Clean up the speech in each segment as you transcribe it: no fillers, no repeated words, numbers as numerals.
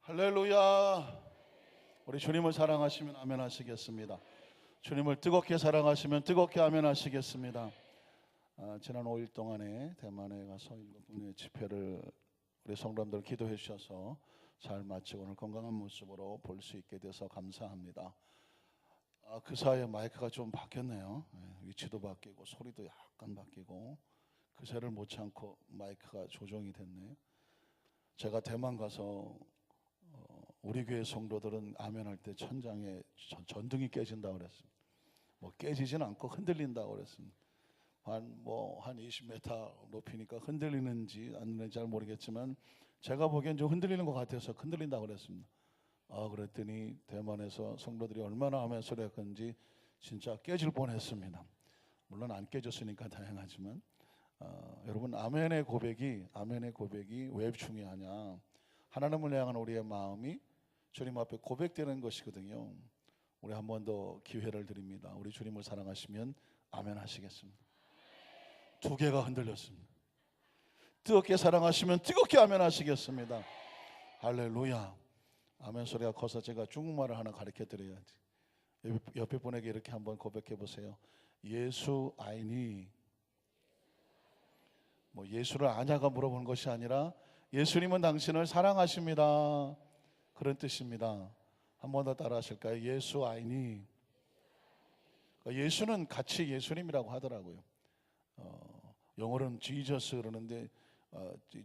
할렐루야. 우리 주님을 사랑하시면 아멘 하시겠습니다. 주님을 뜨겁게 사랑하시면 뜨겁게 아멘 하시겠습니다. 지난 5일 동안에 대만에 가서 7번의 집회를 우리 성도님들 기도해 주셔서 잘 마치고 오늘 건강한 모습으로 볼 수 있게 돼서 감사합니다. 그 사이에 마이크가 좀 바뀌었네요. 위치도 바뀌고 소리도 약간 바뀌고 그새를 못 참고 마이크가 조정이 됐네요. 제가 대만 가서 우리 교회 성도들은 아멘 할 때 천장에 전등이 깨진다고 그랬습니다. 뭐 깨지진 않고 흔들린다고 그랬습니다. 한 20m 높이니까 흔들리는지 안 흔들리는지 잘 모르겠지만 제가 보기엔 좀 흔들리는 것 같아서 흔들린다고 그랬습니다. 그랬더니 대만에서 성도들이 얼마나 아멘 소리 했는지 진짜 깨질 뻔했습니다. 물론 안 깨졌으니까 다행하지만 여러분 아멘의 고백이 왜 중요하냐? 하나님을 향한 우리의 마음이 주님 앞에 고백되는 것이거든요. 우리 한 번 더 기회를 드립니다. 우리 주님을 사랑하시면 아멘 하시겠습니다. 두 개가 흔들렸습니다. 뜨겁게 사랑하시면 뜨겁게 아멘 하시겠습니다. 할렐루야. 아멘 소리가 커서 제가 중국말을 하나 가르쳐 드려야지. 옆에 분에게 이렇게 한번 고백해 보세요. 예수 아이니. 예수를 아냐가 물어보는 것이 아니라 예수님은 당신을 사랑하십니다. 그런 뜻입니다. 한 번 더 따라 하실까요? 예수 아이니. 예수는 같이 예수님이라고 하더라고요. 영어로는 Jesus 그러는데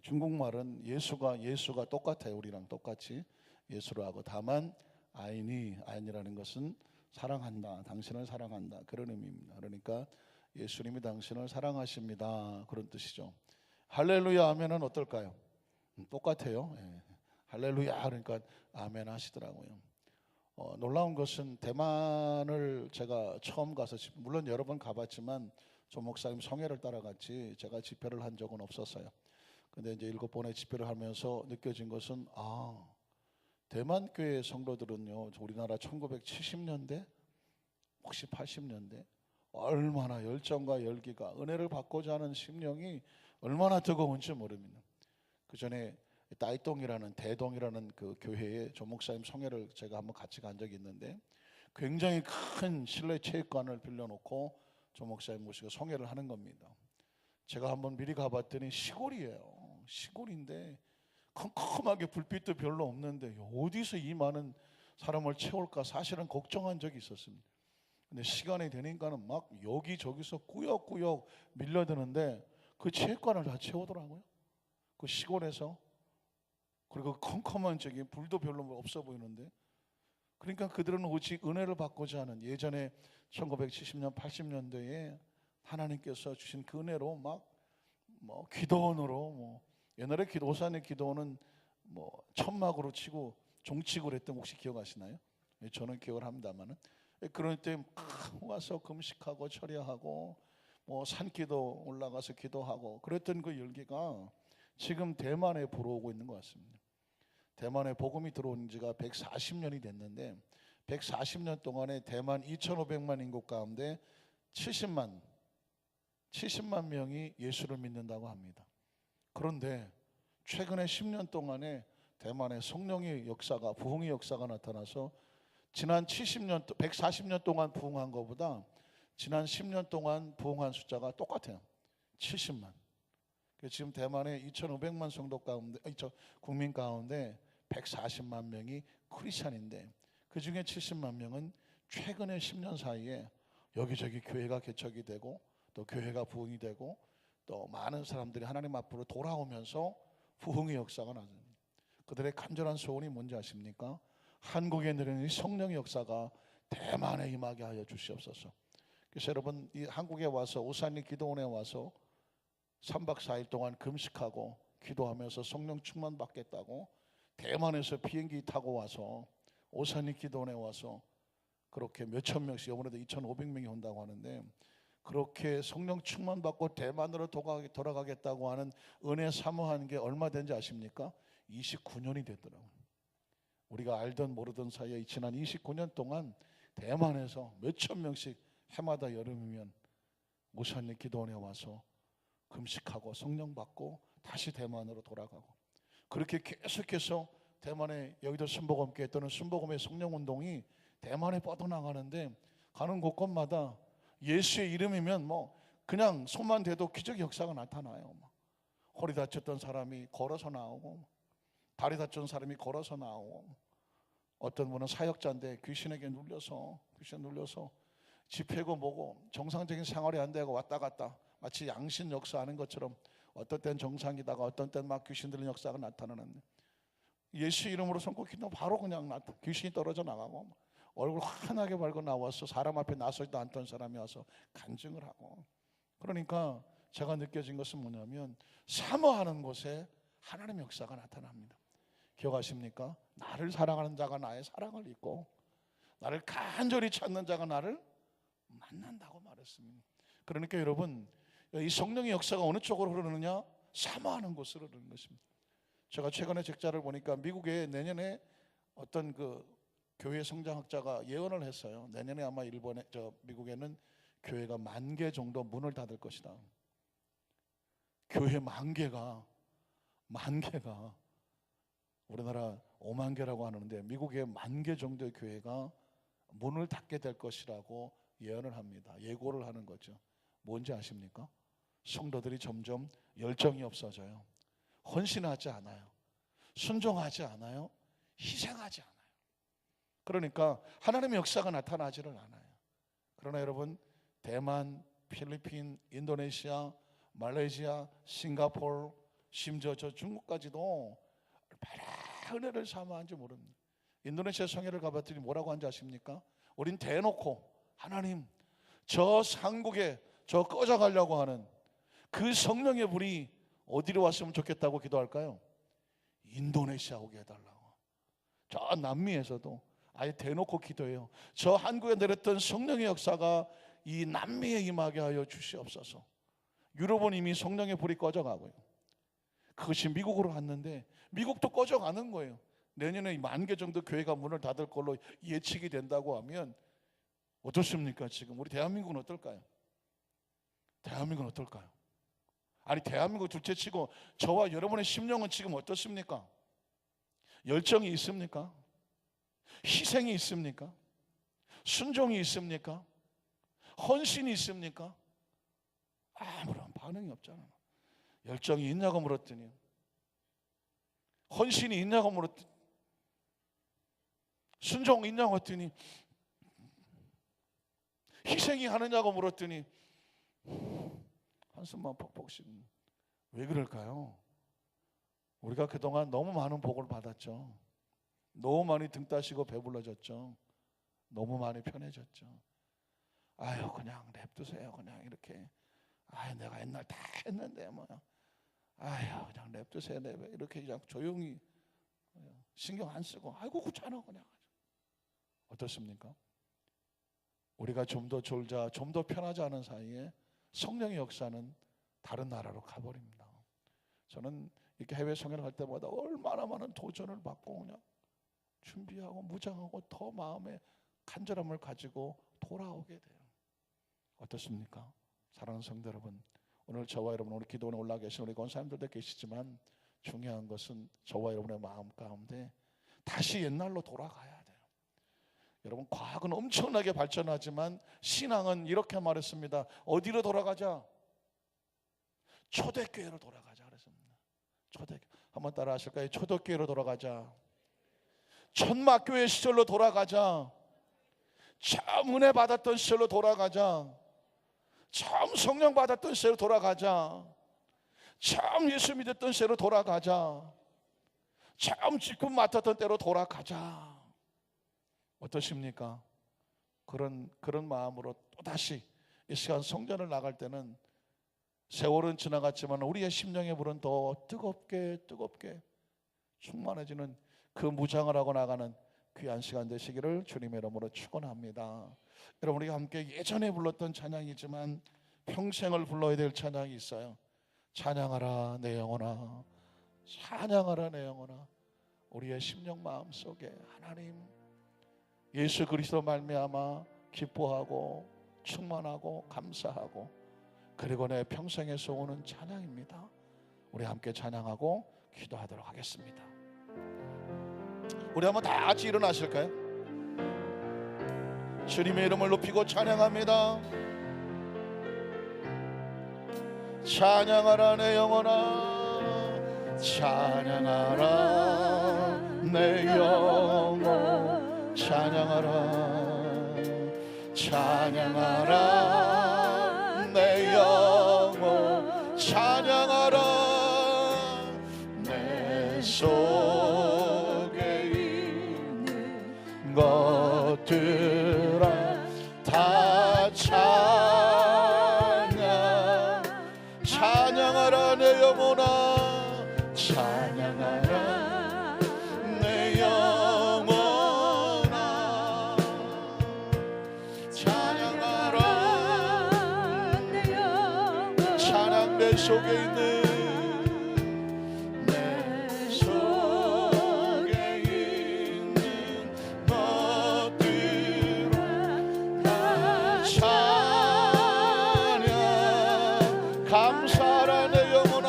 중국말은 예수가 똑같아요. 우리랑 똑같이 예수로 하고 다만 아이니라는 것은 사랑한다. 당신을 사랑한다. 그런 의미입니다. 그러니까 예수님이 당신을 사랑하십니다. 그런 뜻이죠. 할렐루야 하면은 어떨까요? 똑같아요. 할렐루야 그러니까 아멘 하시더라고요. 놀라운 것은 대만을 제가 처음 가서 물론 여러 번 가봤지만 조 목사님 성회를 따라갔지 제가 집회를 한 적은 없었어요. 근데 이제 7번의 집회를 하면서 느껴진 것은 대만 교회 성도들은요 우리나라 1970년대 혹시 80년대 얼마나 열정과 열기가 은혜를 받고자 하는 심령이 얼마나 뜨거운지 모릅니다. 그 전에 따이동이라는 대동이라는 그 교회에 조 목사님 성회를 제가 한번 같이 간 적이 있는데 굉장히 큰 실내 체육관을 빌려놓고 조 목사님 모시고 성회를 하는 겁니다. 제가 한번 미리 가봤더니 시골이에요. 시골인데 컴컴하게 불빛도 별로 없는데 어디서 이 많은 사람을 채울까 사실은 걱정한 적이 있었습니다. 근데 시간이 되니까는 막 여기저기서 꾸역꾸역 밀려드는데 그 체육관을 다 채우더라고요. 그 시골에서. 그리고 컴컴한 저기 불도 별로 없어 보이는데 그러니까 그들은 오직 은혜를 받고자 하는 예전에 1970년 80년대에 하나님께서 주신 그 은혜로 막 기도원으로 옛날에 오산의 기도원은 천막으로 치고 종치고 그랬던 거 혹시 기억하시나요? 저는 기억을 합니다만은 그럴 때 와서 금식하고 철야하고 산기도 올라가서 기도하고 그랬던 그 열기가 지금 대만에 불어오고 있는 것 같습니다. 대만에 복음이 들어온 지가 140년이 됐는데 140년 동안에 대만 2,500만 인구 가운데 70만 명이 예수를 믿는다고 합니다. 그런데 최근에 10년 동안에 대만에 성령의 역사가 부흥의 역사가 나타나서 지난 140년 동안 부흥한 것보다 지난 10년 동안 부흥한 숫자가 똑같아요. 70만. 지금 대만에 2,500만 성도 가운데 국민 가운데 140만 명이 크리스찬인데 그 중에 70만 명은 최근에 10년 사이에 여기저기 교회가 개척이 되고 또 교회가 부흥이 되고 또 많은 사람들이 하나님 앞으로 돌아오면서 부흥의 역사가 나옵니다. 그들의 간절한 소원이 뭔지 아십니까? 한국에 내리는 성령의 역사가 대만에 임하게 하여 주시옵소서. 그래서 여러분 이 한국에 와서 오산리 기도원에 와서 3박 4일 동안 금식하고 기도하면서 성령 충만 받겠다고 대만에서 비행기 타고 와서 오산리 기도원에 와서 그렇게 몇천 명씩 이번에도 2,500명이 온다고 하는데 그렇게 성령 충만 받고 대만으로 돌아가겠다고 하는 은혜 사모하는 게 얼마 된지 아십니까? 29년이 됐더라고요. 우리가 알던 모르던 사이에 지난 29년 동안 대만에서 몇천 명씩 해마다 여름이면 오산리 기도원에 와서 금식하고 성령 받고 다시 대만으로 돌아가고 그렇게 계속해서 대만의 여의도 순복음교회 또는 순복음의 성령운동이 대만에 뻗어나가는데 가는 곳곳마다 예수의 이름이면 뭐 그냥 손만 대도 기적의 역사가 나타나요. 허리 다쳤던 사람이 걸어서 나오고, 다리 다쳤던 사람이 걸어서 나오고, 어떤 분은 사역자인데 귀신에게 눌려서 집회고 뭐고 정상적인 생활이 안 되고 왔다 갔다 마치 양신 역사하는 것처럼 어떤 땐 정상이다가 어떤 땐 막 귀신 들린 역사가 나타나는데, 예수 이름으로 손꼽 기도 바로 그냥 귀신이 떨어져 나가고, 얼굴 환하게 밝고 나와서 사람 앞에 나서지도 않던 사람이 와서 간증을 하고. 그러니까 제가 느껴진 것은 뭐냐면 사모하는 곳에 하나님의 역사가 나타납니다. 기억하십니까? 나를 사랑하는 자가 나의 사랑을 잊고 나를 간절히 찾는 자가 나를 만난다고 말했습니다. 그러니까 여러분, 이 성령의 역사가 어느 쪽으로 흐르느냐? 사모하는 곳으로 흐르는 것입니다. 제가 최근에 책자를 보니까 미국에 내년에 어떤 그 교회 성장학자가 예언을 했어요. 내년에 아마 미국에는 교회가 10,000개 정도 문을 닫을 것이다. 교회 10,000개가 우리나라 50,000개라고 하는데 미국에 10,000개 정도의 교회가 문을 닫게 될 것이라고 예언을 합니다. 예고를 하는 거죠. 뭔지 아십니까? 성도들이 점점 열정이 없어져요. 헌신하지 않아요. 순종하지 않아요. 희생하지 않아요. 그러니까 하나님의 역사가 나타나지를 않아요. 그러나 여러분, 대만, 필리핀, 인도네시아, 말레이시아, 싱가포르, 심지어 저 중국까지도 얼마나 은혜를 사모한지 모릅니다. 인도네시아 성회를 가봤더니 뭐라고 한지 아십니까? 우린 대놓고 하나님, 저 한국에 저 꺼져가려고 하는 그 성령의 불이 어디로 왔으면 좋겠다고 기도할까요? 인도네시아 오게 해달라고. 저 남미에서도 아예 대놓고 기도해요. 저 한국에 내렸던 성령의 역사가 이 남미에 임하게 하여 주시옵소서. 유럽은 이미 성령의 불이 꺼져가고요. 그것이 미국으로 갔는데 미국도 꺼져가는 거예요. 내년에 10,000개 정도 교회가 문을 닫을 걸로 예측이 된다고 하면 어떻습니까? 지금 우리 대한민국은 어떨까요? 대한민국은 어떨까요? 아니, 대한민국 둘째치고 저와 여러분의 심령은 지금 어떻습니까? 열정이 있습니까? 희생이 있습니까? 순종이 있습니까? 헌신이 있습니까? 아무런 반응이 없잖아요. 열정이 있냐고 물었더니, 헌신이 있냐고 물었더니, 순종이 있냐고 했더니, 희생이 하느냐고 물었더니 한숨만 퍽퍽 쉬는. 왜 그럴까요? 우리가 그동안 너무 많은 복을 받았죠. 너무 많이 등 따시고 배불러졌죠. 너무 많이 편해졌죠. 아유, 그냥 냅두세요. 그냥 이렇게. 아유, 내가 옛날 다 했는데 뭐야. 아유, 그냥 냅두세요. 이렇게 그냥 조용히 신경 안 쓰고, 아이고 귀찮아 그냥. 어떻습니까? 우리가 좀 더 졸자, 좀 더 편하지 않은 사이에 성령의 역사는 다른 나라로 가버립니다. 저는 이렇게 해외 성회를 할 때마다 얼마나 많은 도전을 받고 그냥 준비하고 무장하고 더 마음에 간절함을 가지고 돌아오게 돼요. 어떻습니까? 사랑하는 성도 여러분, 오늘 저와 여러분, 오늘 기도원에 올라 계신 우리 권사님들도 계시지만 중요한 것은 저와 여러분의 마음 가운데 다시 옛날로 돌아가야 돼요. 여러분, 과학은 엄청나게 발전하지만 신앙은 이렇게 말했습니다. 어디로 돌아가자? 초대교회로 돌아가자 그랬습니다. 초대교회. 한번 따라 하실까요? 초대교회로 돌아가자. 천막교회 시절로 돌아가자. 참 은혜 받았던 시절로 돌아가자. 참 성령 받았던 시절로 돌아가자. 참 예수 믿었던 시절로 돌아가자. 참 직분 맡았던 때로 돌아가자. 어떠십니까? 그런 마음으로 또다시 이 시간 성전을 나갈 때는 세월은 지나갔지만 우리의 심령의 불은 더 뜨겁게 충만해지는 그 무장을 하고 나가는 귀한 시간 되시기를 주님의 이름으로 축원합니다. 여러분, 우리가 함께 예전에 불렀던 찬양이지만 평생을 불러야 될 찬양이 있어요. 찬양하라 내 영혼아, 찬양하라 내 영혼아. 우리의 심령 마음속에 하나님 예수 그리스도 말미암아 기뻐하고 충만하고 감사하고, 그리고 내 평생에서 오는 찬양입니다. 우리 함께 찬양하고 기도하도록 하겠습니다. 우리 한번 다 같이 일어나실까요? 주님의 이름을 높이고 찬양합니다. 찬양하라 내 영혼아, 찬양하라 내 영혼, 찬양하라, 찬양하라 내 영혼, 찬양하라. 내 속에 있는 것들아 다 찬양, 찬양하라 내 영혼아, 찬양하라 내 영혼아, 찬양하라 내 영혼, 찬양 내 속에 있는, 내 속에 있는 것들 다 찬양, 감사하라 내 영혼아,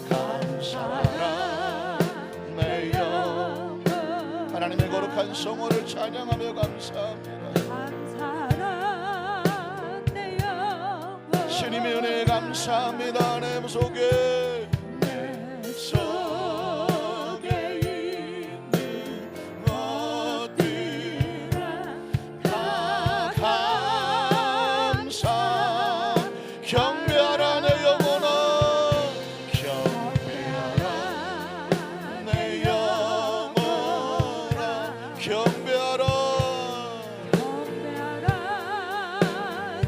감사하라 내 영혼. 하나님의 거룩한 성호를 찬양하며 감사합니다. 감사하라 내 영혼, 주님의 은혜에 감사합니다. 내 속에, 내 속에 있는 것들 다 감사, 경배하라 내 영혼아, 경배하라 내 영혼아, 경배하라, 경배하라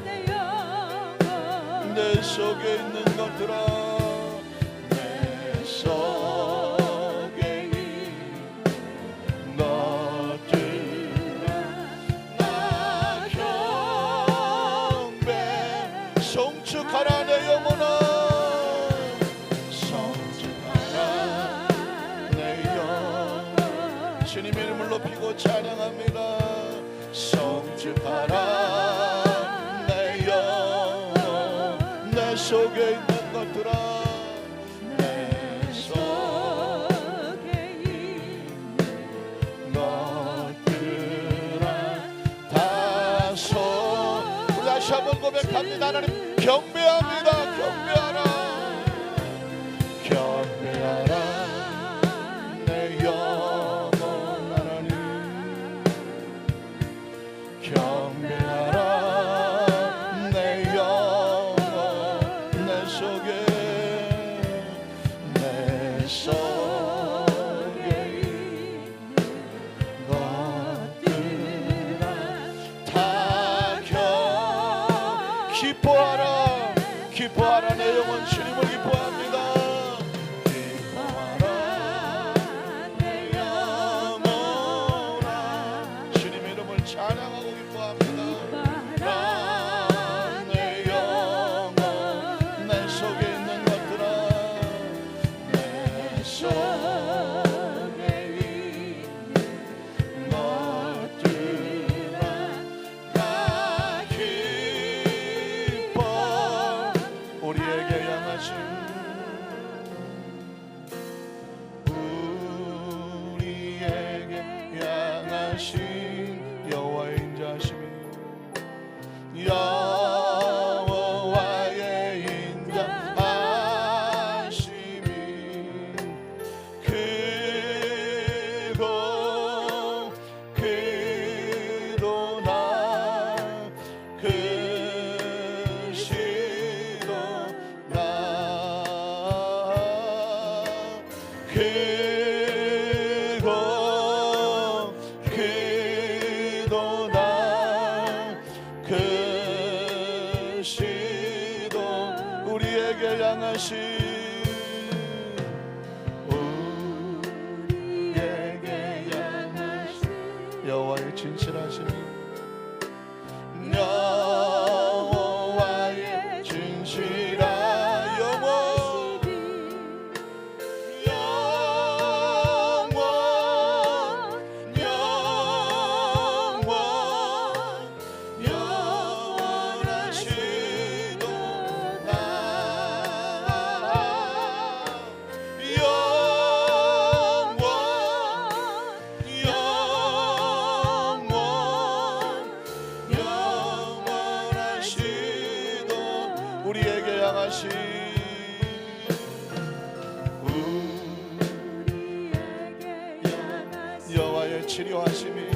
내 영혼, 내 속에 있는 것들아, 내 속에 있는 것들아 나 경배, 송축하라 내 영혼아, 송축하라 내 영혼. 주님의 이름을 높이고 찬양합니다. 송축하라 내 영혼, 내 속에 있는 것들아, 내 속에 있는 것들아 다 우리 다시 한번 고백합니다. 하나님 경배합니다. 경배하라, 경배하라 내 영혼, 하나님 경배하라 내 영혼, 내 속에, 내 속에 있는 것들아 다 기뻐하라, 기뻐하라 내 영혼, 주님을 기뻐합니다. 기뻐하라 내 영혼아, 주님의 이름을 찬양하고 기뻐합니다. 기뻐하라 내 영혼, 내 속에 있는 것들아, 내 속에 있는 것들아 다 기뻐, 우리에게 향하신, 우리에게 향하신 여호와의 인자하심이, 여호와의 인자하심이 크고 크도다, 크시도다, 크고 크도다, 크시도, 우리에게 향하신, 우리에게 향하신 여호와의 진실하심이, 여호와의 진실한 영원, 영원, 영원, 영원하시도다, 여호와의 치료하심이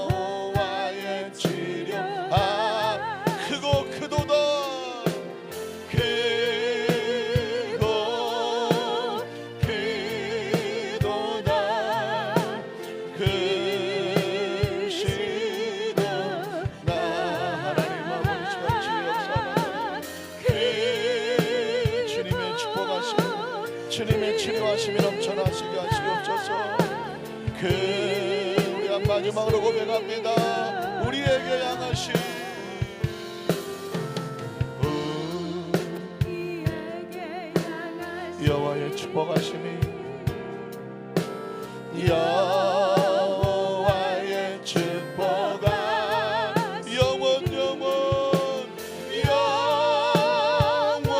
여호와의 치료 크고 크도다 크고 크도다 크시도다 하나님 아버지 같이 역사하는 주님의 축복하심 주님의 치료하심이 넘쳐나시게 하시옵소서. 우리 한 마지막으로 고백합니다. 우리에게 향하신 여호와의 축복하심이 여호와의 축복하 영원 영원 영원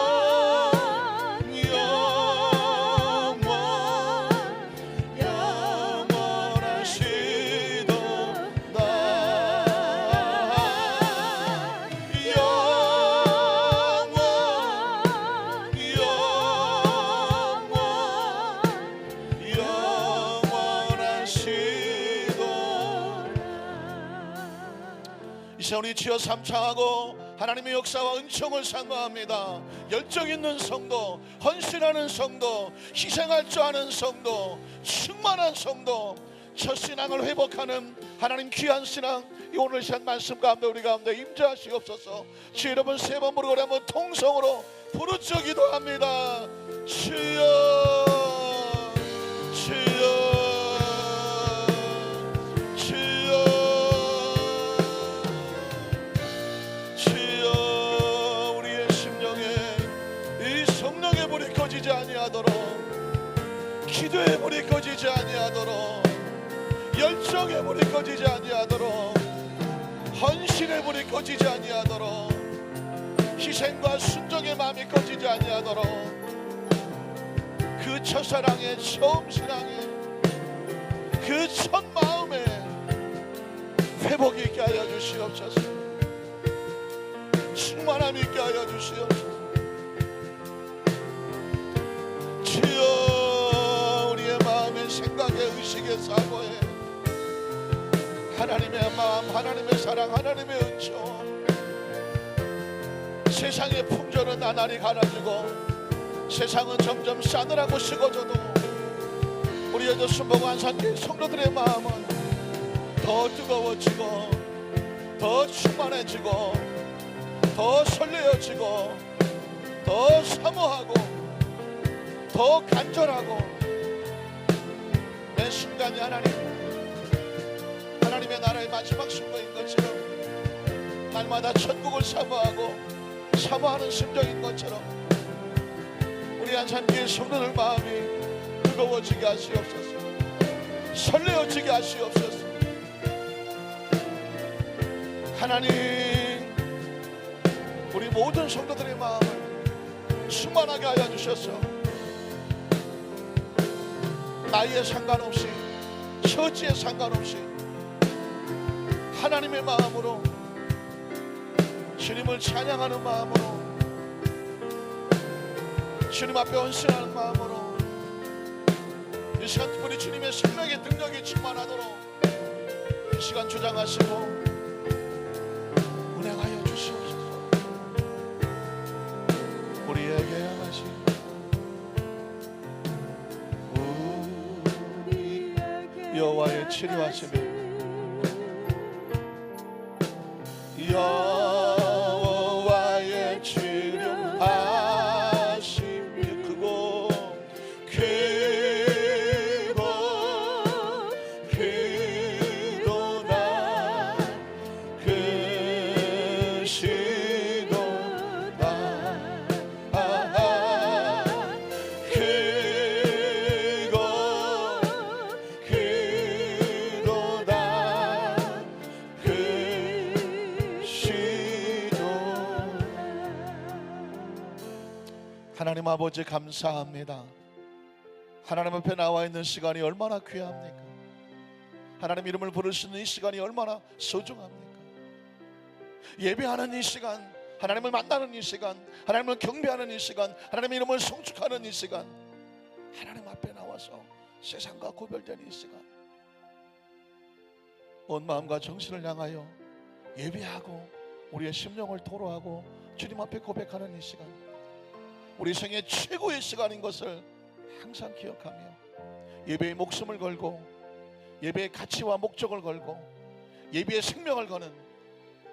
영원 영원하시도다 이제 우리 지어 삼창하고 하나님의 역사와 은총을 상고합니다. 열정 있는 성도, 헌신하는 성도, 희생할 줄 아는 성도, 충만한 성도, 첫 신앙을 회복하는 하나님 귀한 신앙, 이 오늘 시간 말씀 가운데 우리 가운데 임재하시옵소서. 주 여러분 세 번 부르고 한번 통성으로 부르짖어 기도합니다. 주여 주여 꺼지지 아니하도록 기도의 불이 꺼지지 아니하도록 열정의 불이 꺼지지 아니하도록 헌신의 불이 꺼지지 아니하도록 희생과 순종의 마음이 꺼지지 아니하도록 그 첫사랑의 처음 신앙의 그 첫 마음에 회복이 있게 하여 주시옵소서. 충만함이 있게 하여 주시옵소서. 주여 우리의 마음의 생각에 의식에 사고에 하나님의 마음 하나님의 사랑 하나님의 은총 세상의 풍조는 나날이 가라지고 세상은 점점 싸늘하고 식어져도 우리 여자 순복 안산교회 성도들의 마음은 더 뜨거워지고 더 충만해지고 더 설레어지고 더 사모하고 더 간절하고 매 순간이 하나님의 나라의 마지막 순간인 것처럼 날마다 천국을 사모하고 사모하는 심정인 것처럼 우리 안산교회 성도들 마음이 뜨거워지게 하시옵소서. 설레어지게 하시옵소서. 하나님 우리 모든 성도들의 마음을 충만하게 하여 주셔서 나이에 상관없이 처지에 상관없이 하나님의 마음으로 주님을 찬양하는 마음으로 주님 앞에 헌신하는 마음으로 이 시간 특별히 주님의 생명의 능력이 충만하도록 이 시간 주장하시고 운행하여 주시옵소서. 우리에게 향하신 여호와의 치료하심이 여호와의 치료하심이 크고 크고 크도다 크시도다 하나님 아버지 감사합니다. 하나님 앞에 나와 있는 시간이 얼마나 귀합니까? 하나님 이름을 부를 수 있는 이 시간이 얼마나 소중합니까? 예배하는 이 시간, 하나님을 만나는 이 시간, 하나님을 경배하는 이 시간, 하나님의 이름을 송축하는 이 시간, 하나님 앞에 나와서 세상과 구별된 이 시간, 온 마음과 정신을 향하여 예배하고 우리의 심령을 토로하고 주님 앞에 고백하는 이 시간, 우리 생애 최고의 시간인 것을 항상 기억하며 예배의 목숨을 걸고 예배의 가치와 목적을 걸고 예배의 생명을 거는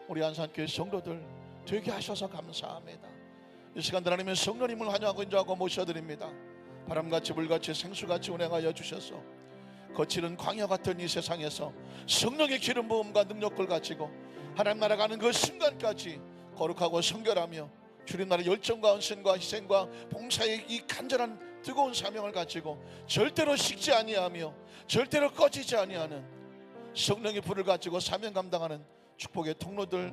우리 안산교회 성도들 되게 하셔서 감사합니다. 이 시간 하나님의 성령님을 환영하고 인정하고 모셔드립니다. 바람같이 물같이 생수같이 운행하여 주셔서 거칠은 광야 같은 이 세상에서 성령의 기름 부음과 능력을 가지고 하나님 나라 가는 그 순간까지 거룩하고 성결하며 주님 나라의 열정과 헌신과 희생과 봉사의 이 간절한 뜨거운 사명을 가지고 절대로 식지 아니하며 절대로 꺼지지 아니하는 성령의 불을 가지고 사명 감당하는 축복의 통로들,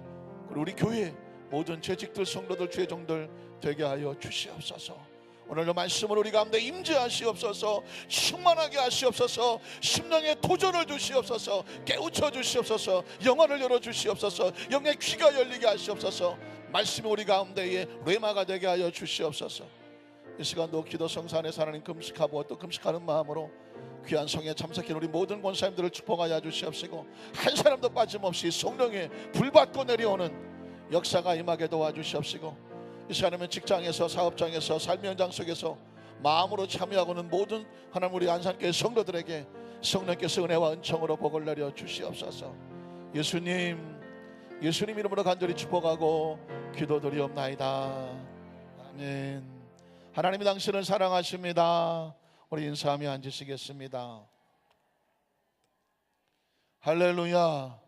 그리고 우리 교회 모든 재직들 성도들 주의 종들 되게 하여 주시옵소서. 오늘도 말씀을 우리 가운데 임재하시옵소서. 충만하게 하시옵소서. 심령의 도전을 주시옵소서. 깨우쳐 주시옵소서. 영혼을 열어 주시옵소서. 영의 귀가 열리게 하시옵소서. 말씀이 우리 가운데에 레마가 되게 하여 주시옵소서. 이 시간도 기도 성산에서 하나님 금식하고 또 금식하는 마음으로 귀한 성에 참석한 우리 모든 권사님들을 축복하여 주시옵시고 한 사람도 빠짐없이 성령의 불받고 내려오는 역사가 임하게 도와주시옵시고 이 시간에는 직장에서 사업장에서 삶의 현장 속에서 마음으로 참여하고는 모든 하나님 우리 안산교회 성도들에게 성령께서 은혜와 은총으로 복을 내려 주시옵소서. 예수님 이름으로 간절히 축복하고 기도드리옵나이다. 아멘. 하나님이 당신을 사랑하십니다. 우리 인사하며 앉으시겠습니다. 할렐루야.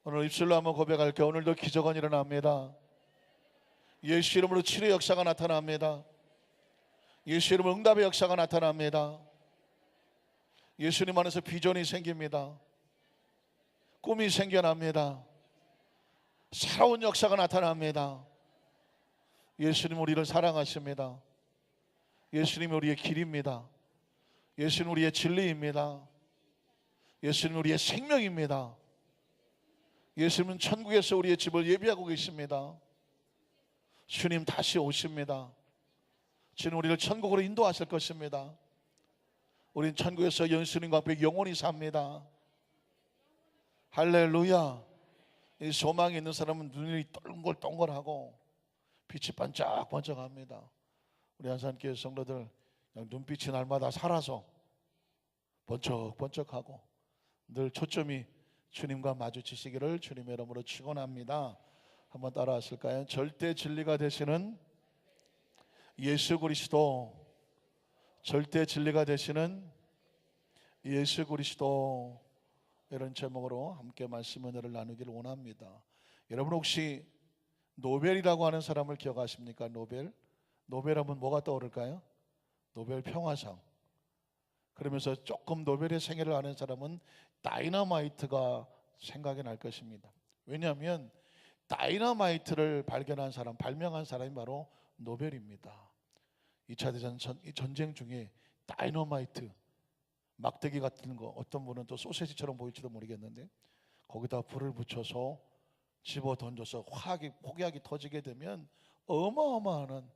오늘 입술로 한번 고백할게요. 오늘도 기적은 일어납니다. 예수 이름으로 치료의 역사가 나타납니다. 예수 이름으로 응답의 역사가 나타납니다. 예수님 안에서 비전이 생깁니다. 꿈이 생겨납니다. 새로운 역사가 나타납니다. 예수님 우리를 사랑하십니다. 예수님이 우리의 길입니다. 예수님 우리의 진리입니다. 예수님 우리의 생명입니다. 예수님은 천국에서 우리의 집을 예비하고 계십니다. 주님 다시 오십니다. 주님 우리를 천국으로 인도하실 것입니다. 우린 천국에서 예수님과 함께 영원히 삽니다. 할렐루야. 이 소망이 있는 사람은 눈이 동글동글하고 빛이 반짝반짝합니다. 우리 안산교회 성도들 눈빛이 날마다 살아서 번쩍번쩍하고 늘 초점이 주님과 마주치시기를 주님의 이름으로 축원합니다. 한번 따라 하실까요? 절대 진리가 되시는 예수 그리스도, 절대 진리가 되시는 예수 그리스도, 이런 제목으로 함께 말씀 은혜를 나누기를 원합니다. 여러분 혹시 노벨이라고 하는 사람을 기억하십니까? 노벨하면 뭐가 떠오를까요? 노벨 평화상. 그러면서 조금 노벨의 생애를 아는 사람은 다이너마이트가 생각이 날 것입니다. 왜냐하면 다이너마이트를 발견한 사람, 발명한 사람이 바로 노벨입니다. 2차 대전 전쟁 중에 다이너마이트, 막대기 같은 거, 어떤 분은 또 소세지처럼 보일지도 모르겠는데 거기다 불을 붙여서 집어 던져서 폭약이 터지게 되면 어마어마한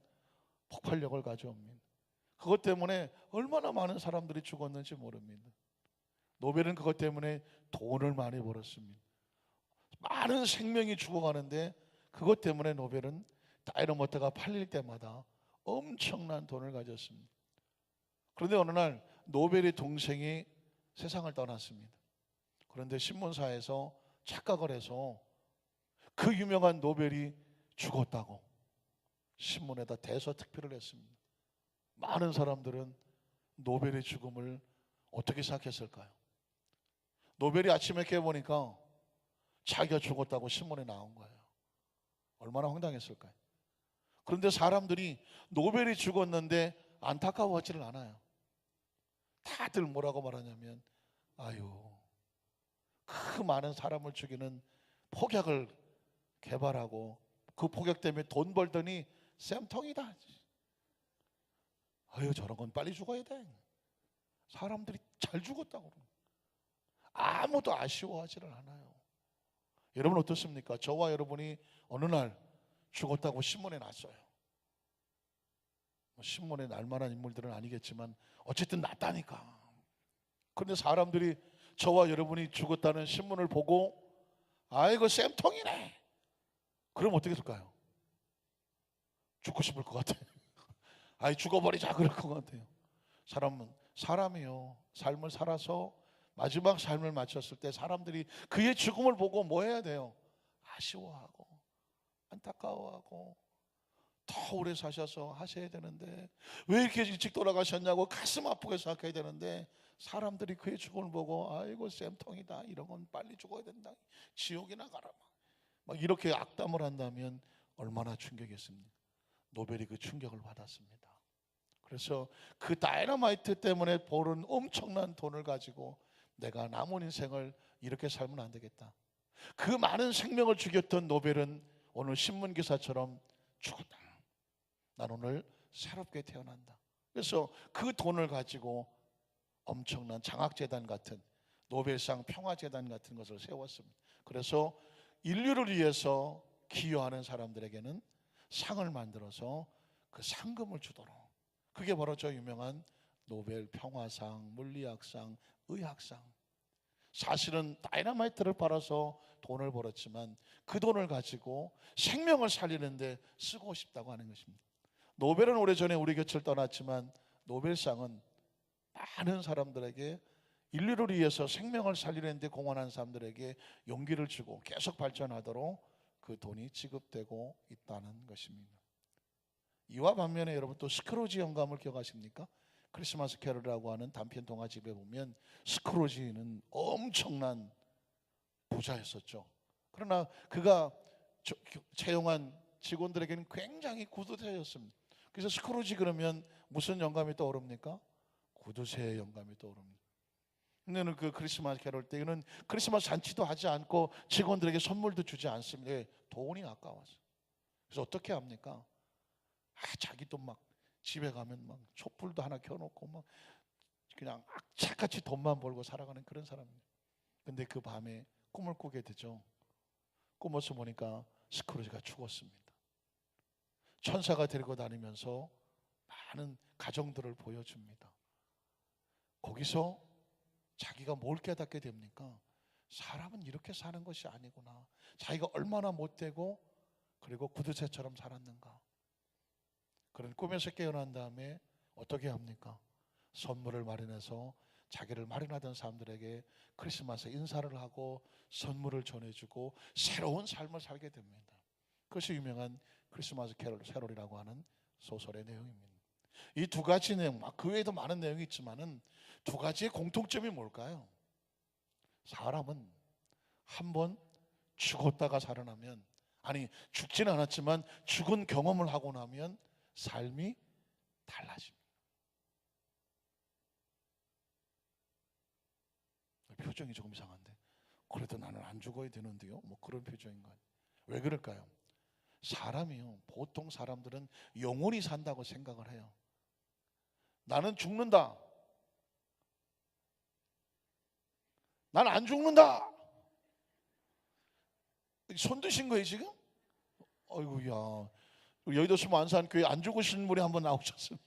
폭발력을 가져옵니다. 그것 때문에 얼마나 많은 사람들이 죽었는지 모릅니다. 노벨은 그것 때문에 돈을 많이 벌었습니다. 많은 생명이 죽어가는데 그것 때문에 노벨은 다이너마이트가 팔릴 때마다 엄청난 돈을 가졌습니다. 그런데 어느 날 노벨의 동생이 세상을 떠났습니다. 그런데 신문사에서 착각을 해서 그 유명한 노벨이 죽었다고 신문에다 대서특필을 했습니다. 많은 사람들은 노벨의 죽음을 어떻게 생각했을까요? 노벨이 아침에 깨보니까 자기가 죽었다고 신문에 나온 거예요. 얼마나 황당했을까요? 그런데 사람들이 노벨이 죽었는데 안타까워하지를 않아요. 다들 뭐라고 말하냐면 아유, 그 많은 사람을 죽이는 폭약을 개발하고 그 폭약 때문에 돈 벌더니 쌤통이다. 아유, 저런 건 빨리 죽어야 돼. 사람들이 잘 죽었다고. 아무도 아쉬워하지를 않아요. 여러분 어떻습니까? 저와 여러분이 어느 날 죽었다고 신문에 났어요. 신문에 날 만한 인물들은 아니겠지만 어쨌든 났다니까. 그런데 사람들이 저와 여러분이 죽었다는 신문을 보고 아이고 쌤통이네, 그럼 어떻게 될까요? 죽고 싶을 것 같아요. 아이 죽어버리자 그럴 것 같아요. 사람은 사람이요, 삶을 살아서 마지막 삶을 마쳤을 때 사람들이 그의 죽음을 보고 뭐 해야 돼요? 아쉬워하고 안타까워하고 더 오래 사셔서 하셔야 되는데 왜 이렇게 일찍 돌아가셨냐고 가슴 아프게 생각해야 되는데 사람들이 그의 죽음을 보고 아이고 쌤통이다, 이런 건 빨리 죽어야 된다, 지옥이나 가라, 막 이렇게 악담을 한다면 얼마나 충격이었습니까? 노벨이 그 충격을 받았습니다. 그래서 그 다이너마이트 때문에 벌은 엄청난 돈을 가지고 내가 남은 인생을 이렇게 살면 안 되겠다. 그 많은 생명을 죽였던 노벨은 오늘 신문 기사처럼 죽었다. 난 오늘 새롭게 태어난다. 그래서 그 돈을 가지고 엄청난 장학재단 같은 노벨상 평화재단 같은 것을 세웠습니다. 그래서 인류를 위해서 기여하는 사람들에게는 상을 만들어서 그 상금을 주도록, 그게 바로 저 유명한 노벨 평화상, 물리학상, 의학상. 사실은 다이너마이트를 팔아서 돈을 벌었지만 그 돈을 가지고 생명을 살리는데 쓰고 싶다고 하는 것입니다. 노벨은 오래전에 우리 곁을 떠났지만 노벨상은 많은 사람들에게 인류를 위해서 생명을 살리는 데 공헌한 사람들에게 용기를 주고 계속 발전하도록 그 돈이 지급되고 있다는 것입니다. 이와 반면에 여러분 또 스크루지 영감을 기억하십니까? 크리스마스 캐럴이라고 하는 단편 동화집에 보면 스크루지는 엄청난 부자였었죠. 그러나 그가 채용한 직원들에게는 굉장히 구두쇠였습니다. 그래서 스크루지 그러면 무슨 영감이 떠오릅니까? 구두쇠의 영감이 떠오릅니다. 근데는 그 크리스마스 캐럴 때는 크리스마스 잔치도 하지 않고 직원들에게 선물도 주지 않습니다. 왜? 돈이 아까워서. 그래서 어떻게 합니까? 자기도 막 집에 가면 막 촛불도 하나 켜놓고 막 그냥 악착같이 돈만 벌고 살아가는 그런 사람입니다. 근데 그 밤에 꿈을 꾸게 되죠. 꿈에서 보니까 스크루지가 죽었습니다. 천사가 데리고 다니면서 많은 가정들을 보여줍니다. 거기서 자기가 뭘 깨닫게 됩니까? 사람은 이렇게 사는 것이 아니구나. 자기가 얼마나 못되고 그리고 구두쇠처럼 살았는가. 그런 꿈에서 깨어난 다음에 어떻게 합니까? 선물을 마련해서 자기를 마련하던 사람들에게 크리스마스 인사를 하고 선물을 전해주고 새로운 삶을 살게 됩니다. 그것이 유명한 크리스마스 캐롤이라고 하는 소설의 내용입니다. 이 두 가지 내용, 그 외에도 많은 내용이 있지만은 두 가지의 공통점이 뭘까요? 사람은 한번 죽었다가 살아나면, 아니 죽지는 않았지만 죽은 경험을 하고 나면 삶이 달라집니다. 표정이 조금 이상한데 그래도 나는 안 죽어야 되는데요, 뭐 그런 표정인 거 아니에요? 왜 그럴까요? 사람이요, 보통 사람들은 영원히 산다고 생각을 해요. 나는 죽는다, 난 안 죽는다. 손 드신 거예요 지금? 어이구야, 여의도 수만산교회 안 죽으신 분이 한번 나오셨습니다.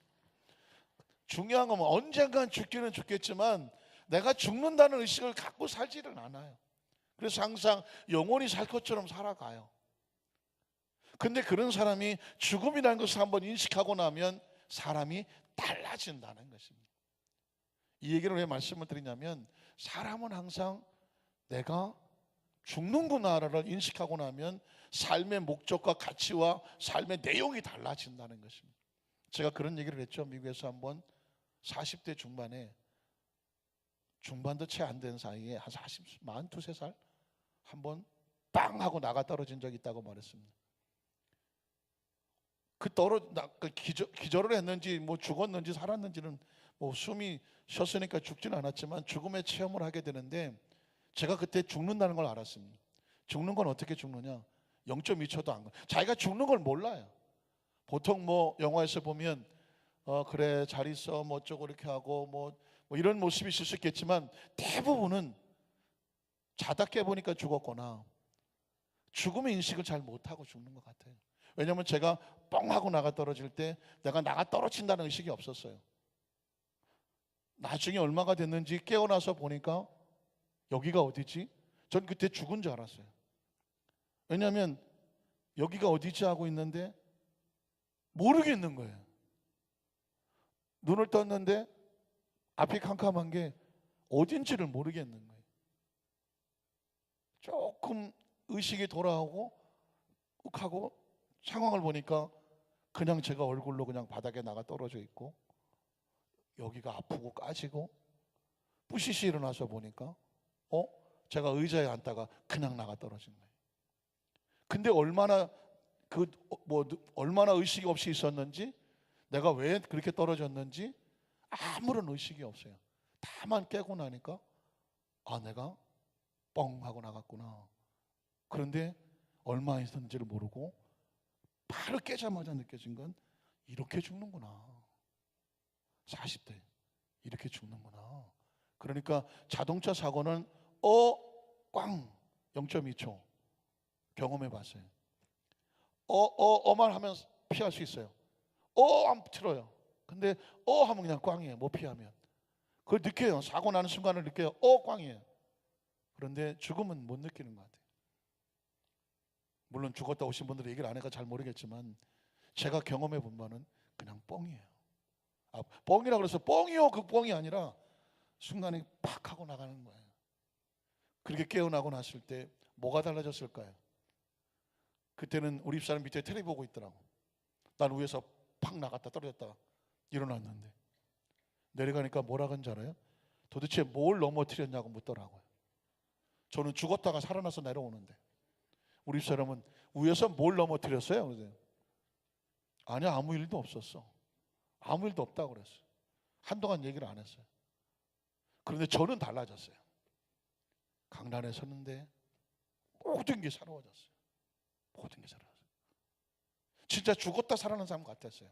중요한 건 언젠간 죽기는 죽겠지만 내가 죽는다는 의식을 갖고 살지를 않아요. 그래서 항상 영원히 살 것처럼 살아가요. 근데 그런 사람이 죽음이라는 것을 한번 인식하고 나면 사람이 달라진다는 것입니다. 이 얘기를 왜 말씀을 드리냐면, 사람은 항상 내가 죽는구나를 인식하고 나면 삶의 목적과 가치와 삶의 내용이 달라진다는 것입니다. 제가 그런 얘기를 했죠. 미국에서 한번 40대 중반도 채 안 된 사이에 한 42살 한번 빵 하고 나가 떨어진 적이 있다고 말했습니다. 기절을 했는지 뭐 죽었는지 살았는지는 뭐 숨이 쉬었으니까 죽지는 않았지만 죽음의 체험을 하게 되는데, 제가 그때 죽는다는 걸 알았습니다. 죽는 건 어떻게 죽느냐? 0.2초도 안 가. 자기가 죽는 걸 몰라요. 보통 뭐 영화에서 보면 그래 잘 있어 뭐 어쩌고 이렇게 하고 뭐 이런 모습이 있을 수 있겠지만 대부분은 자다 깨보니까 죽었거나 죽음의 인식을 잘 못하고 죽는 것 같아요. 왜냐하면 제가 뻥 하고 나가 떨어질 때 내가 나가 떨어진다는 의식이 없었어요. 나중에 얼마가 됐는지 깨어나서 보니까 여기가 어디지? 전 그때 죽은 줄 알았어요. 왜냐하면 여기가 어디지 하고 있는데 모르겠는 거예요. 눈을 떴는데 앞이 캄캄한 게 어딘지를 모르겠는 거예요. 조금 의식이 돌아오고 욱 하고 상황을 보니까 그냥 제가 얼굴로 그냥 바닥에 나가 떨어져 있고 여기가 아프고 까지고 뿌시시 일어나서 보니까 제가 의자에 앉다가 그냥 나가 떨어진 거예요. 근데 얼마나 의식이 없이 있었는지, 내가 왜 그렇게 떨어졌는지 아무런 의식이 없어요. 다만 깨고 나니까 내가 뻥 하고 나갔구나. 그런데 얼마 있었는지를 모르고 바로 깨자마자 느껴진 건 이렇게 죽는구나. 40대 이렇게 죽는구나. 그러니까 자동차 사고는 꽝 0.2초 경험해 봤어요. 만 하면 피할 수 있어요. 안 틀어요. 근데 하면 그냥 꽝이에요. 못 피하면. 그걸 느껴요. 사고 나는 순간을 느껴요. 꽝이에요. 그런데 죽음은 못 느끼는 것 같아요. 물론 죽었다 오신 분들이 얘기를 안 해서 잘 모르겠지만 제가 경험해 본 바는 그냥 뻥이에요. 뻥이라 그래서 뻥이요 그 뻥이 아니라 순간에 팍 하고 나가는 거예요. 그렇게 깨어나고 났을 때 뭐가 달라졌을까요? 그때는 우리 집사람 밑에 텔레비 보고 있더라고. 난 위에서 팍 나갔다 떨어졌다가 일어났는데 내려가니까 뭐라 그런지 알아요? 도대체 뭘 넘어뜨렸냐고 묻더라고요. 저는 죽었다가 살아나서 내려오는데 우리 집사람은 위에서 뭘 넘어뜨렸어요? 그래서 아니야, 아무 일도 없었어. 아무 일도 없다고 그랬어요. 한동안 얘기를 안 했어요. 그런데 저는 달라졌어요. 강단에 섰는데 모든 게 새로워졌어요. 모든 게 새로워졌어요. 진짜 죽었다 살아난 사람 같았어요.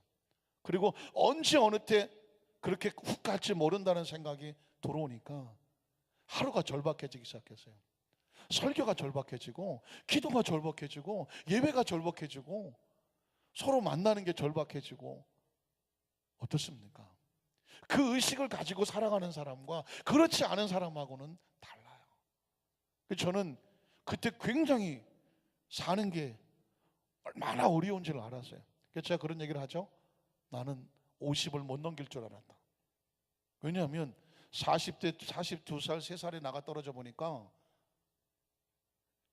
그리고 언제 어느 때 그렇게 훅 갈지 모른다는 생각이 들어오니까 하루가 절박해지기 시작했어요. 설교가 절박해지고 기도가 절박해지고 예배가 절박해지고 서로 만나는 게 절박해지고 어떻습니까? 그 의식을 가지고 살아가는 사람과 그렇지 않은 사람하고는 달라요. 저는 그때 굉장히 사는 게 얼마나 어려운지를 알았어요. 그래서 제가 그런 얘기를 하죠. 나는 50을 못 넘길 줄 알았다. 왜냐하면 40대 42살 3살에 나가 떨어져 보니까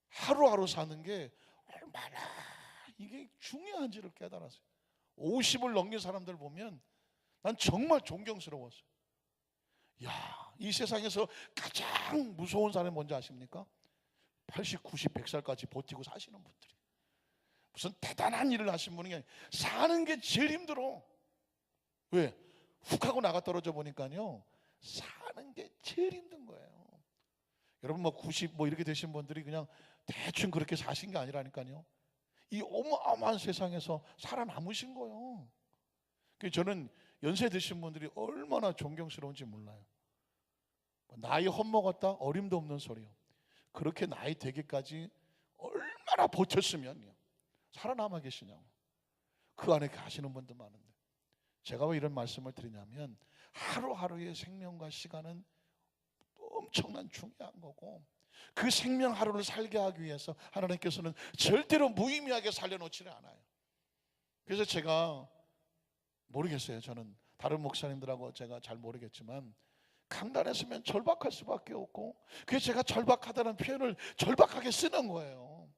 하루하루 사는 게 얼마나 이게 중요한지를 깨달았어요. 50을 넘긴 사람들 보면 난 정말 존경스러웠어요. 이 세상에서 가장 무서운 사람이 뭔지 아십니까? 80, 90, 100살까지 버티고 사시는 분들이. 무슨 대단한 일을 하신 분이 아니라 사는 게 제일 힘들어. 왜? 훅 하고 나가 떨어져 보니까요, 사는 게 제일 힘든 거예요. 여러분 90 이렇게 되신 분들이 그냥 대충 그렇게 사신 게 아니라니까요. 이 어마어마한 세상에서 살아남으신 거예요. 그래서 저는 연세 드신 분들이 얼마나 존경스러운지 몰라요. 나이 헛먹었다? 어림도 없는 소리요. 그렇게 나이 되기까지 얼마나 버텼으면요 살아남아 계시냐고. 그 안에 가시는 분도 많은데 제가 왜 이런 말씀을 드리냐면 하루하루의 생명과 시간은 엄청난 중요한 거고 그 생명 하루를 살게 하기 위해서 하나님께서는 절대로 무의미하게 살려놓지는 않아요. 그래서 제가 모르겠어요. 저는 다른 목사님들하고 제가 잘 모르겠지만 강단에 서면 절박할 수밖에 없고 그래서 제가 절박하다는 표현을 절박하게 쓰는 거예요.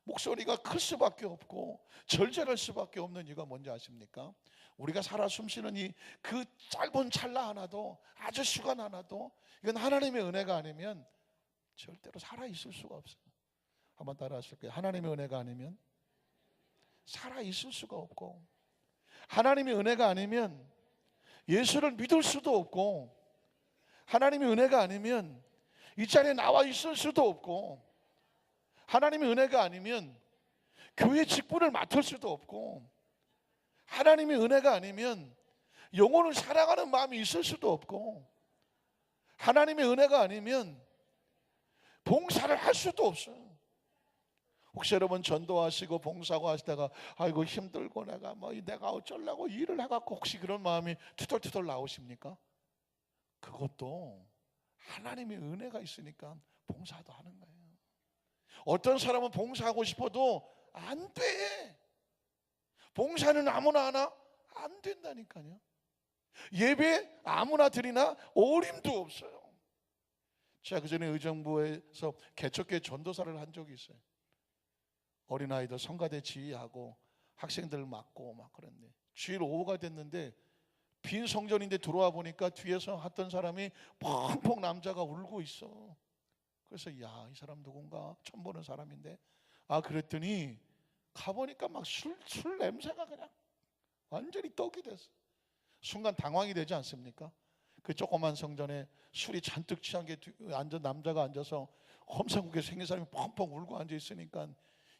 목소리가 클 수밖에 없고 절절할 수밖에 없는 이유가 뭔지 아십니까? 우리가 살아 숨쉬는 이 그 짧은 찰나 하나도 아주 시간 하나도 이건 하나님의 은혜가 아니면 절대로 살아 있을 수가 없어요. 한번 따라하실 거예요. 하나님의 은혜가 아니면 살아 있을 수가 없고 하나님의 은혜가 아니면 예수를 믿을 수도 없고 하나님의 은혜가 아니면 이 자리에 나와 있을 수도 없고 하나님의 은혜가 아니면 교회 직분을 맡을 수도 없고 하나님의 은혜가 아니면 영혼을 사랑하는 마음이 있을 수도 없고 하나님의 은혜가 아니면 봉사를 할 수도 없어요. 혹시 여러분 전도하시고 봉사하고 하시다가 아이고 힘들고 내가 어쩌려고 일을 해갖고 혹시 그런 마음이 투덜투덜 나오십니까? 그것도 하나님의 은혜가 있으니까 봉사도 하는 거예요. 어떤 사람은 봉사하고 싶어도 안 돼. 봉사는 아무나 하나 안 된다니까요. 예배 아무나 드리나 어림도 없어요. 제가 그전에 의정부에서 개척교회 전도사를 한 적이 있어요. 어린아이들 성가대 지휘하고 학생들 맡고 막 그랬는데, 주일 오후가 됐는데 빈 성전인데 들어와 보니까 뒤에서 했던 사람이 펑펑 남자가 울고 있어. 그래서 야, 이 사람 누군가 처음 보는 사람인데, 그랬더니 가보니까 막 술 냄새가 그냥 완전히 떡이 됐어. 순간 당황이 되지 않습니까? 그 조그만 성전에 술이 잔뜩 취한 게 남자가 앉아서 험상궂게 생긴 사람이 펑펑 울고 앉아 있으니까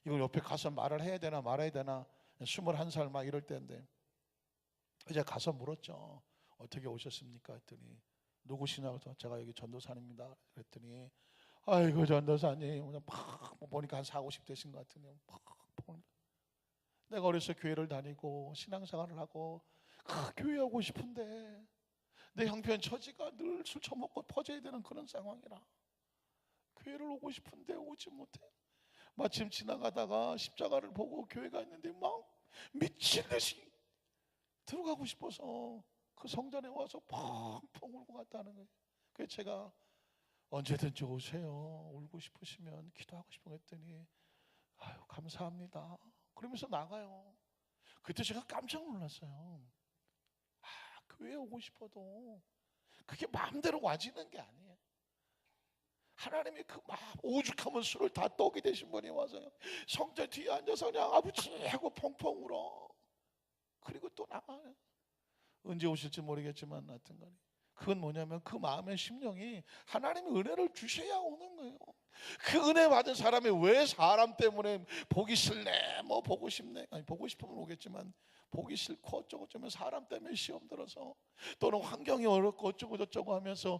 이걸 옆에 가서 말을 해야 되나 말아야 되나, 21살 막 이럴 때인데 이제 가서 물었죠. 어떻게 오셨습니까? 했더니 누구시냐고 해서 제가 여기 전도사입니다. 그랬더니 아이고 전도사님, 그냥 팍 보니까 한 40, 50대신 것 같은데, 팍 보니까 내가 어려서 교회를 다니고 신앙생활을 하고 교회 오고 싶은데 내 형편 처지가 늘 술 처먹고 퍼져야 되는 그런 상황이라 교회를 오고 싶은데 오지 못해. 마침 지나가다가 십자가를 보고 교회가 있는데 막 미친 듯이 들어가고 싶어서 그 성전에 와서 펑펑 울고 갔다는 거예요. 그래서 제가 언제든지 오세요, 울고 싶으시면 기도하고 싶은 거 했더니 아유 감사합니다 그러면서 나가요. 그때 제가 깜짝 놀랐어요. 교회 오고 싶어도 그게 마음대로 와지는 게 아니에요. 하나님이 그 막 오죽하면 술을 다 떡이 되신 분이 와서요, 성전 뒤에 앉아서 그냥 아버지 하고 펑펑 울어. 그리고 또 나가요. 언제 오실지 모르겠지만 하여튼 간에 그건 뭐냐면 그 마음의 심령이 하나님의 은혜를 주셔야 오는 거예요. 그 은혜 받은 사람이 왜 사람 때문에 보기 싫네, 뭐 보고 싶네, 아니 보고 싶으면 오겠지만 보기 싫고 어쩌고 저쩌면 사람 때문에 시험 들어서 또는 환경이 어렵고 어쩌고 저쩌고 하면서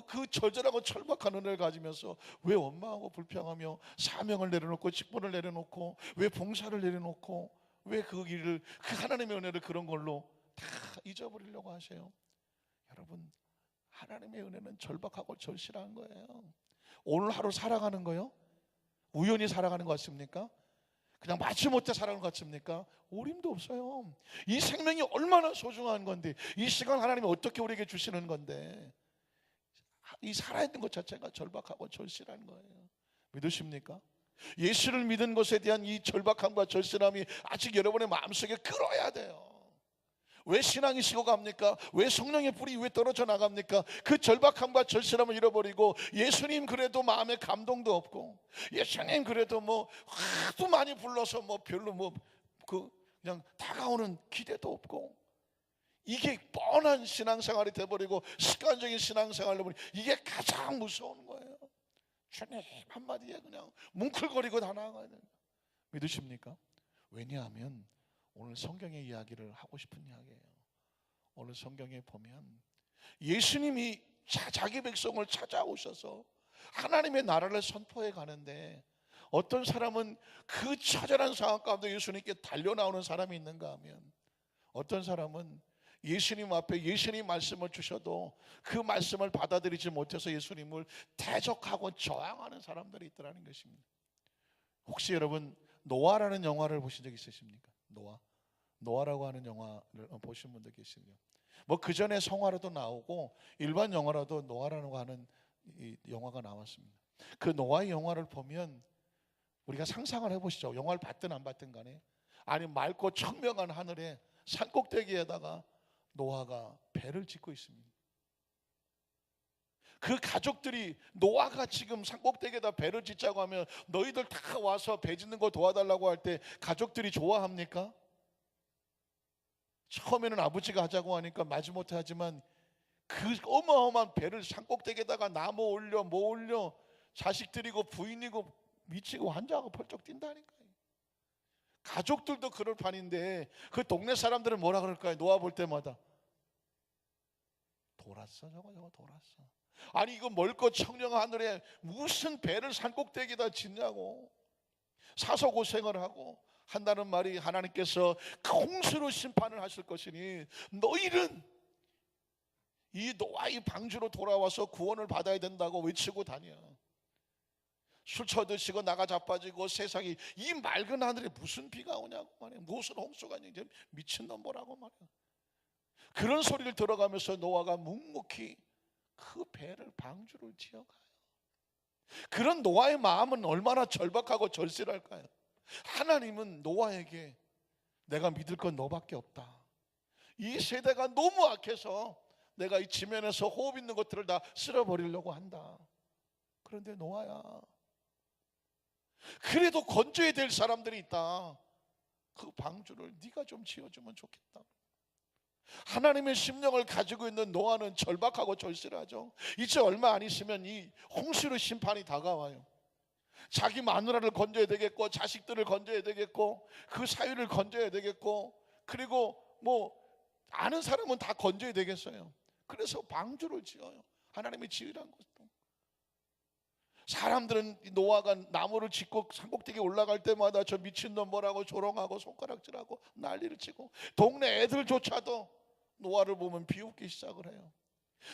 그 절절하고 철박한 은혜를 가지면서 왜 원망하고 불평하며 사명을 내려놓고 직분을 내려놓고 왜 봉사를 내려놓고 왜 그 길을, 그 하나님의 은혜를 그런 걸로 다 잊어버리려고 하세요. 여러분, 하나님의 은혜는 절박하고 절실한 거예요. 오늘 하루 살아가는 거요, 우연히 살아가는 것 같습니까? 그냥 마지못해 살아가는 것 같습니까? 오림도 없어요. 이 생명이 얼마나 소중한 건데, 이 시간 하나님이 어떻게 우리에게 주시는 건데, 이 살아있는 것 자체가 절박하고 절실한 거예요. 믿으십니까? 예수를 믿은 것에 대한 이 절박함과 절실함이 아직 여러분의 마음속에 끌어야 돼요. 왜 신앙이 식어갑니까? 왜 성령의 불이 왜 떨어져 나갑니까? 그 절박함과 절실함을 잃어버리고 예수님 그래도 마음에 감동도 없고, 예수님 그래도 뭐 하도 많이 불러서 뭐 별로 그냥 다가오는 기대도 없고, 이게 뻔한 신앙생활이 돼버리고 습관적인 신앙생활로 보니 이게 가장 무서운 거예요. 주님 한마디에 그냥 뭉클거리고 다 나가야 돼요. 믿으십니까? 왜냐하면 오늘 성경의 이야기를 하고 싶은 이야기예요. 오늘 성경에 보면 예수님이 자기 백성을 찾아오셔서 하나님의 나라를 선포해 가는데, 어떤 사람은 그 처절한 상황 가운데 예수님께 달려나오는 사람이 있는가 하면, 어떤 사람은 예수님 앞에 예수님 말씀을 주셔도 그 말씀을 받아들이지 못해서 예수님을 대적하고 저항하는 사람들이 있더라는 것입니다. 혹시 여러분 노아라는 영화를 보신 적 있으십니까? 노아라고 하는 영화를 보신 분들 계시죠? 뭐 그 전에 성화로도 나오고 일반 영화라도 노아라는 거 하는 이 영화가 나왔습니다. 그 노아의 영화를 보면 우리가 상상을 해보시죠. 영화를 봤든 안 봤든 간에, 아니 맑고 청명한 하늘에 산꼭대기에다가 노아가 배를 짓고 있습니다. 그 가족들이 노아가 지금 산꼭대기에다 배를 짓자고 하면 너희들 다 와서 배 짓는 거 도와달라고 할 때 가족들이 좋아합니까? 처음에는 아버지가 하자고 하니까 마지못해 하지만 그 어마어마한 배를 산꼭대기에다가 나무 올려 뭐 올려 자식들이고 부인이고 미치고 환장하고 펄쩍 뛴다니까요. 가족들도 그럴 판인데 그 동네 사람들은 뭐라 그럴까요? 노아 볼 때마다 돌았어, 저거 돌았어. 아니 이거 멀고 청정한 하늘에 무슨 배를 산꼭대기에다 짓냐고 사서 고생을 하고 한다는 말이, 하나님께서 홍수로 심판을 하실 것이니 너희는 이 노아의 방주로 돌아와서 구원을 받아야 된다고 외치고 다녀. 술 처드시고 나가 자빠지고 세상이 이 맑은 하늘에 무슨 비가 오냐고 말이야. 무슨 홍수가 오냐고. 미친놈 뭐라고 말이야. 그런 소리를 들어가면서 노아가 묵묵히 그 배를 방주를 지어가요. 그런 노아의 마음은 얼마나 절박하고 절실할까요? 하나님은 노아에게 내가 믿을 건 너밖에 없다. 이 세대가 너무 악해서 내가 이 지면에서 호흡 있는 것들을 다 쓸어버리려고 한다. 그런데 노아야, 그래도 건져야 될 사람들이 있다. 그 방주를 네가 좀 지어주면 좋겠다. 하나님의 심령을 가지고 있는 노아는 절박하고 절실하죠. 이제 얼마 안 있으면 이 홍수의 심판이 다가와요. 자기 마누라를 건져야 되겠고, 자식들을 건져야 되겠고, 그 사위를 건져야 되겠고, 그리고 뭐 아는 사람은 다 건져야 되겠어요. 그래서 방주를 지어요. 하나님이 지으란 것도. 사람들은 노아가 나무를 짓고 산꼭대기에 올라갈 때마다 저 미친놈 뭐라고 조롱하고 손가락질하고 난리를 치고, 동네 애들조차도 노아를 보면 비웃기 시작을 해요.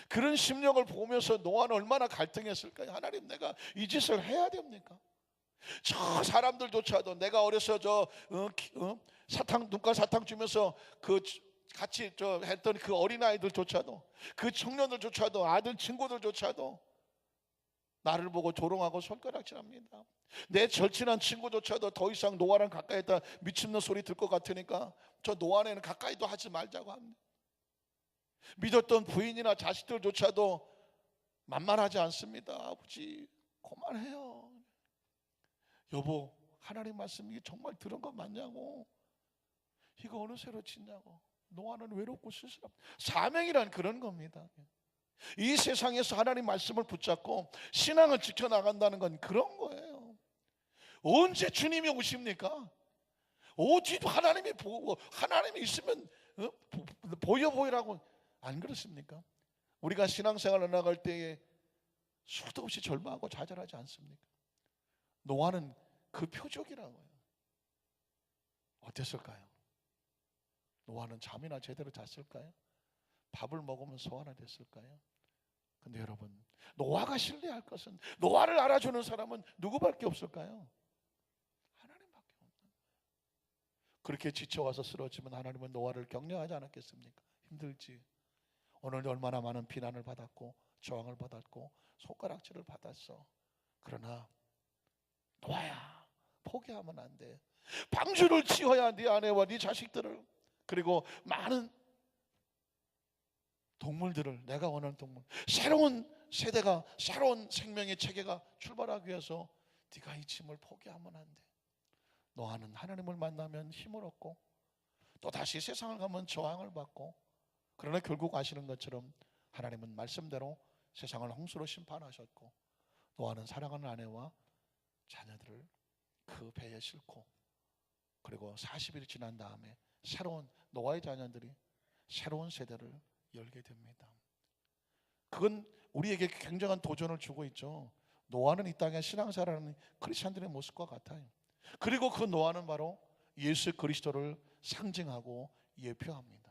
그런 심령을 보면서 노아는 얼마나 갈등했을까요? 하나님, 내가 이 짓을 해야 됩니까? 저 사람들조차도 내가 어려서 사탕, 눈깔 사탕 주면서 그 같이 했던 그 어린아이들조차도, 그 청년들조차도, 아들 친구들조차도 나를 보고 조롱하고 손가락질합니다. 내 절친한 친구조차도 더 이상 노아랑 가까이 했다 미친놈 소리 들 것 같으니까 저 노아는 가까이도 하지 말자고 합니다. 믿었던 부인이나 자식들조차도 만만하지 않습니다. 아버지 그만해요. 여보, 하나님 말씀 이게 정말 들은 거 맞냐고, 이거 어느 새로 짓냐고. 노아는 외롭고 쓸쓸합니다. 사명이란 그런 겁니다. 이 세상에서 하나님 말씀을 붙잡고 신앙을 지켜나간다는 건 그런 거예요. 언제 주님이 오십니까? 어디도 하나님이 있으면 보이라고 안 그렇습니까? 우리가 신앙생활을 나갈 때에 수도 없이 절망하고 좌절하지 않습니까? 노아는 그 표적이라고요. 어땠을까요? 노아는 잠이나 제대로 잤을까요? 밥을 먹으면 소화나 됐을까요? 근데 여러분, 노아가 신뢰할 것은, 노아를 알아주는 사람은 누구밖에 없을까요? 하나님밖에 없는 거예요. 그렇게 지쳐와서 쓰러지면 하나님은 노아를 격려하지 않았겠습니까? 힘들지. 오늘 얼마나 많은 비난을 받았고 저항을 받았고 손가락질을 받았어. 그러나 노아야, 포기하면 안 돼. 방주를 지어야 네 아내와 네 자식들을, 그리고 많은 동물들을, 내가 원하는 동물, 새로운 세대가, 새로운 생명의 체계가 출발하기 위해서 네가 이 짐을 포기하면 안 돼. 노아는 하나님을 만나면 힘을 얻고 또 다시 세상을 가면 저항을 받고, 그러나 결국 아시는 것처럼 하나님은 말씀대로 세상을 홍수로 심판하셨고, 노아는 사랑하는 아내와 자녀들을 그 배에 싣고, 그리고 40일 지난 다음에 새로운 노아의 자녀들이 새로운 세대를 열게 됩니다. 그건 우리에게 굉장한 도전을 주고 있죠. 노아는 이 땅에 신앙생활하는 크리스찬들의 모습과 같아요. 그리고 그 노아는 바로 예수 그리스도를 상징하고 예표합니다.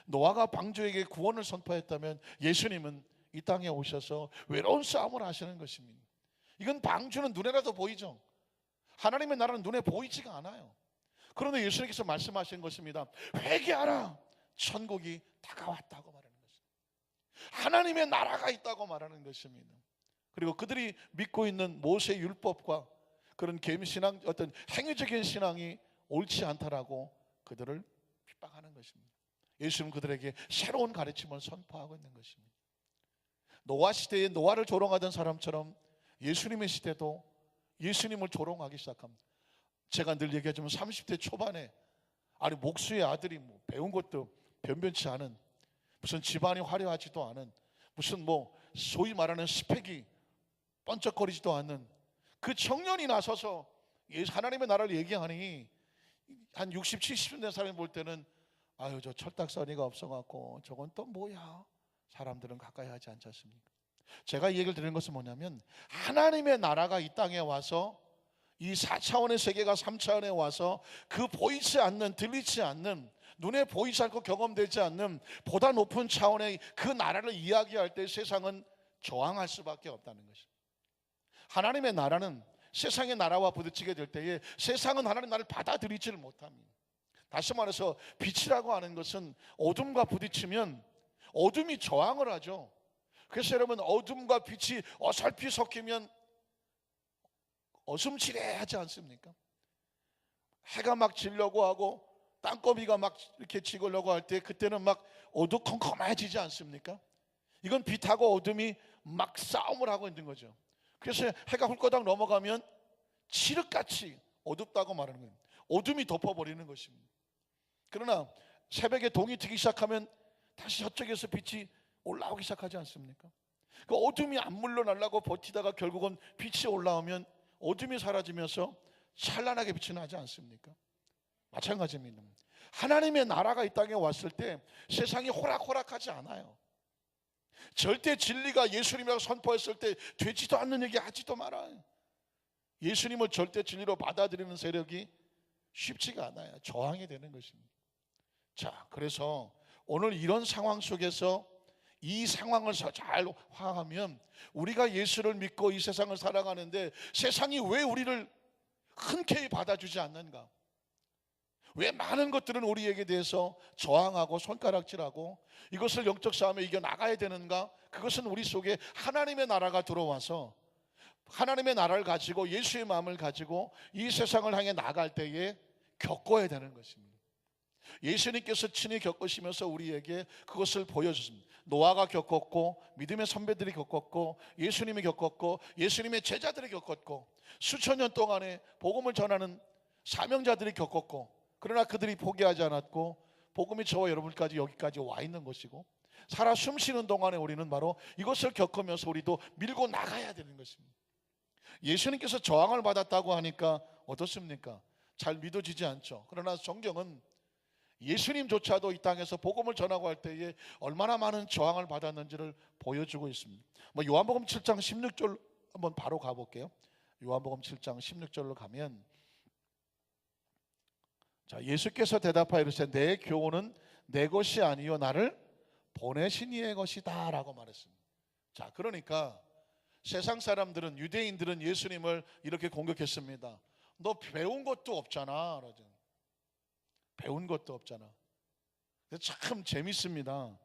노아가 방주에게 구원을 선포했다면 예수님은 이 땅에 오셔서 외로운 싸움을 하시는 것입니다. 이건 방주는 눈에라도 보이죠. 하나님의 나라는 눈에 보이지가 않아요. 그런데 예수님께서 말씀하신 것입니다. 회개하라, 천국이 다가왔다고 말하는 것입니다. 하나님의 나라가 있다고 말하는 것입니다. 그리고 그들이 믿고 있는 모세 율법과 그런 계시신앙, 어떤 행위적인 신앙이 옳지 않다라고 그들을 핍박하는 것입니다. 예수님은 그들에게 새로운 가르침을 선포하고 있는 것입니다. 노아 시대에 노아를 조롱하던 사람처럼 예수님의 시대도 예수님을 조롱하기 시작합니다. 제가 늘 얘기하지만 30대 초반에, 아니 목수의 아들이 뭐 배운 것도 변변치 않은, 무슨 집안이 화려하지도 않은, 무슨 뭐 소위 말하는 스펙이 번쩍거리지도 않는 그 청년이 나서서 하나님의 나라를 얘기하니 한 60, 70년 된 사람이 볼 때는 아유 저 철딱서니가 없어갖고 저건 또 뭐야, 사람들은 가까이 하지 않지 않습니까? 제가 이 얘기를 드리는 것은 뭐냐면, 하나님의 나라가 이 땅에 와서 이 4차원의 세계가 3차원에 와서 그 보이지 않는, 들리지 않는 눈에 보이지 않고 경험되지 않는 보다 높은 차원의 그 나라를 이야기할 때 세상은 저항할 수밖에 없다는 것입니다. 하나님의 나라는 세상의 나라와 부딪히게 될 때에 세상은 하나님의 나라를 받아들이지를 못합니다. 다시 말해서 빛이라고 하는 것은 어둠과 부딪히면 어둠이 저항을 하죠. 그래서 여러분, 어둠과 빛이 어설피 섞이면 어슴츠레하지 않습니까? 해가 막 지려고 하고 땅거미가 막 이렇게 지려고 할 때 그때는 막 어두컴컴해지지 않습니까? 이건 빛하고 어둠이 막 싸움을 하고 있는 거죠. 그래서 해가 훌거덩 넘어가면 칠흑같이 어둡다고 말하는 거예요. 어둠이 덮어버리는 것입니다. 그러나 새벽에 동이 트기 시작하면 다시 저쪽에서 빛이 올라오기 시작하지 않습니까? 그 어둠이 안 물러나려고 버티다가 결국은 빛이 올라오면 어둠이 사라지면서 찬란하게 빛이 나지 않습니까? 마찬가지입니다. 하나님의 나라가 이 땅에 왔을 때 세상이 호락호락하지 않아요. 절대 진리가 예수님이라고 선포했을 때 되지도 않는 얘기 하지도 말아요. 예수님을 절대 진리로 받아들이는 세력이 쉽지가 않아요. 저항이 되는 것입니다. 자, 그래서 오늘 이런 상황 속에서 이 상황을 잘 화하면 우리가 예수를 믿고 이 세상을 살아가는데 세상이 왜 우리를 흔쾌히 받아주지 않는가? 왜 많은 것들은 우리에게 대해서 저항하고 손가락질하고 이것을 영적 싸움에 이겨나가야 되는가? 그것은 우리 속에 하나님의 나라가 들어와서 하나님의 나라를 가지고 예수의 마음을 가지고 이 세상을 향해 나갈 때에 겪어야 되는 것입니다. 예수님께서 친히 겪으시면서 우리에게 그것을 보여주십니다. 노아가 겪었고 믿음의 선배들이 겪었고 예수님이 겪었고 예수님의 제자들이 겪었고 수천 년 동안에 복음을 전하는 사명자들이 겪었고 그러나 그들이 포기하지 않았고 복음이 저와 여러분까지 여기까지 와 있는 것이고 살아 숨쉬는 동안에 우리는 바로 이것을 겪으면서 우리도 밀고 나가야 되는 것입니다. 예수님께서 저항을 받았다고 하니까 어떻습니까? 잘 믿어지지 않죠. 그러나 성경은 예수님조차도 이 땅에서 복음을 전하고 할 때에 얼마나 많은 저항을 받았는지를 보여주고 있습니다. 요한복음 7장 16절 한번 바로 가볼게요. 요한복음 7장 16절로 가면 자, 예수께서 대답하여 이르시되 내 교훈은 내 것이 아니요 나를 보내신 이의 것이다 라고 말했습니다. 자, 그러니까 세상 사람들은 유대인들은 예수님을 이렇게 공격했습니다. 너 배운 것도 없잖아. 배운 것도 없잖아. 참 재밌습니다.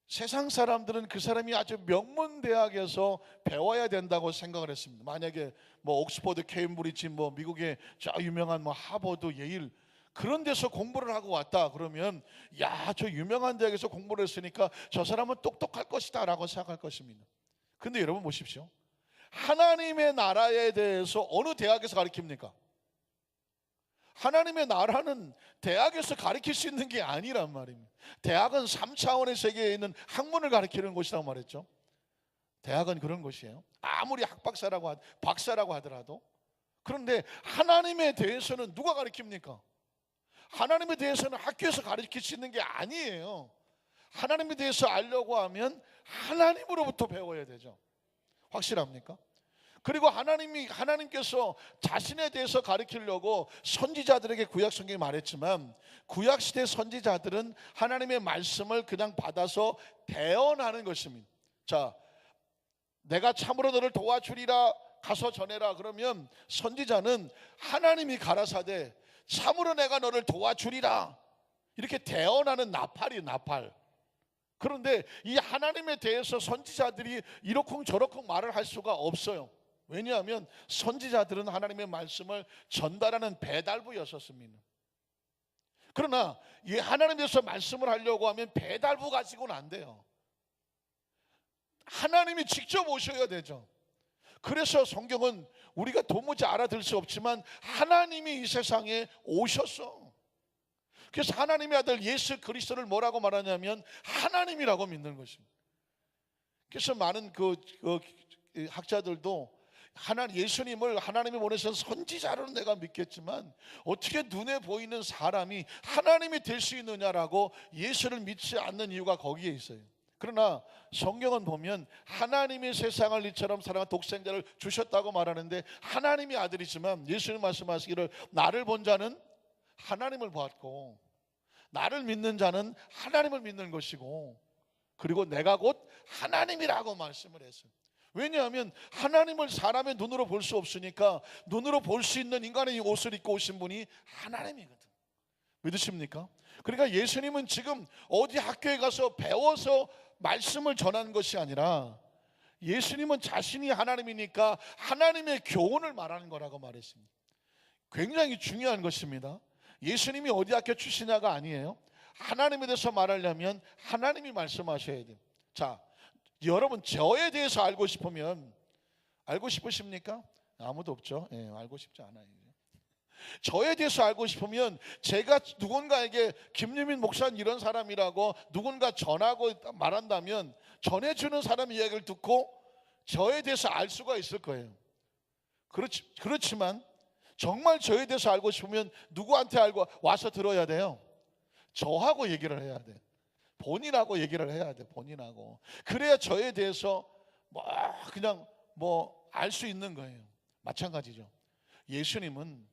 세상 사람들은 그 사람이 아주 명문 대학에서 배워야 된다고 생각을 했습니다. 만약에 옥스퍼드, 케임브리지, 미국의 저 유명한 하버드, 예일 그런 데서 공부를 하고 왔다 그러면 야, 저 유명한 대학에서 공부를 했으니까 저 사람은 똑똑할 것이다 라고 생각할 것입니다. 근데 여러분 보십시오. 하나님의 나라에 대해서 어느 대학에서 가르칩니까? 하나님의 나라는 대학에서 가르칠 수 있는 게 아니란 말입니다. 대학은 3차원의 세계에 있는 학문을 가르치는 곳이라고 말했죠. 대학은 그런 곳이에요. 아무리 박사라고 하더라도. 그런데 하나님에 대해서는 누가 가르칩니까? 하나님에 대해서는 학교에서 가르칠 수 있는 게 아니에요. 하나님에 대해서 알려고 하면 하나님으로부터 배워야 되죠. 확실합니까? 그리고 하나님께서 자신에 대해서 가르치려고 선지자들에게 구약 성경에 말했지만 구약시대 선지자들은 하나님의 말씀을 그냥 받아서 대언하는 것입니다. 자, 내가 참으로 너를 도와주리라 가서 전해라 그러면 선지자는 하나님이 가라사대 참으로 내가 너를 도와주리라 이렇게 대언하는 나팔이 나팔. 그런데 이 하나님에 대해서 선지자들이 이러쿵저러쿵 말을 할 수가 없어요. 왜냐하면 선지자들은 하나님의 말씀을 전달하는 배달부였었습니다. 그러나 이 하나님에 대해서 말씀을 하려고 하면 배달부 가지고는 안 돼요. 하나님이 직접 오셔야 되죠. 그래서 성경은 우리가 도무지 알아들 수 없지만 하나님이 이 세상에 오셨어. 그래서 하나님의 아들 예수 그리스도를 뭐라고 말하냐면 하나님이라고 믿는 것입니다. 그래서 많은 학자들도 예수님을 하나님이 보내신 선지자로는 내가 믿겠지만 어떻게 눈에 보이는 사람이 하나님이 될 수 있느냐라고 예수를 믿지 않는 이유가 거기에 있어요. 그러나 성경은 보면 하나님이 세상을 이처럼 사랑한 독생자를 주셨다고 말하는데 하나님이 아들이지만 예수님 말씀하시기를 나를 본 자는 하나님을 받고 나를 믿는 자는 하나님을 믿는 것이고 그리고 내가 곧 하나님이라고 말씀을 했어요. 왜냐하면 하나님을 사람의 눈으로 볼 수 없으니까 눈으로 볼 수 있는 인간의 옷을 입고 오신 분이 하나님이거든. 믿으십니까? 그러니까 예수님은 지금 어디 학교에 가서 배워서 말씀을 전하는 것이 아니라 예수님은 자신이 하나님이니까 하나님의 교훈을 말하는 거라고 말했습니다. 굉장히 중요한 것입니다. 예수님이 어디 학교 출신냐가 아니에요. 하나님에 대해서 말하려면 하나님이 말씀하셔야 돼요. 자, 여러분 저에 대해서 알고 싶으면 알고 싶으십니까? 아무도 없죠. 알고 싶지 않아요. 저에 대해서 알고 싶으면 제가 누군가에게 김유민 목사는 이런 사람이라고 누군가 전하고 말한다면 전해주는 사람 이야기를 듣고 저에 대해서 알 수가 있을 거예요. 그렇지만 정말 저에 대해서 알고 싶으면 누구한테 알고 와서 들어야 돼요? 저하고 얘기를 해야 돼. 본인하고 얘기를 해야 돼. 본인하고. 그래야 저에 대해서 그냥 알 수 있는 거예요. 마찬가지죠. 예수님은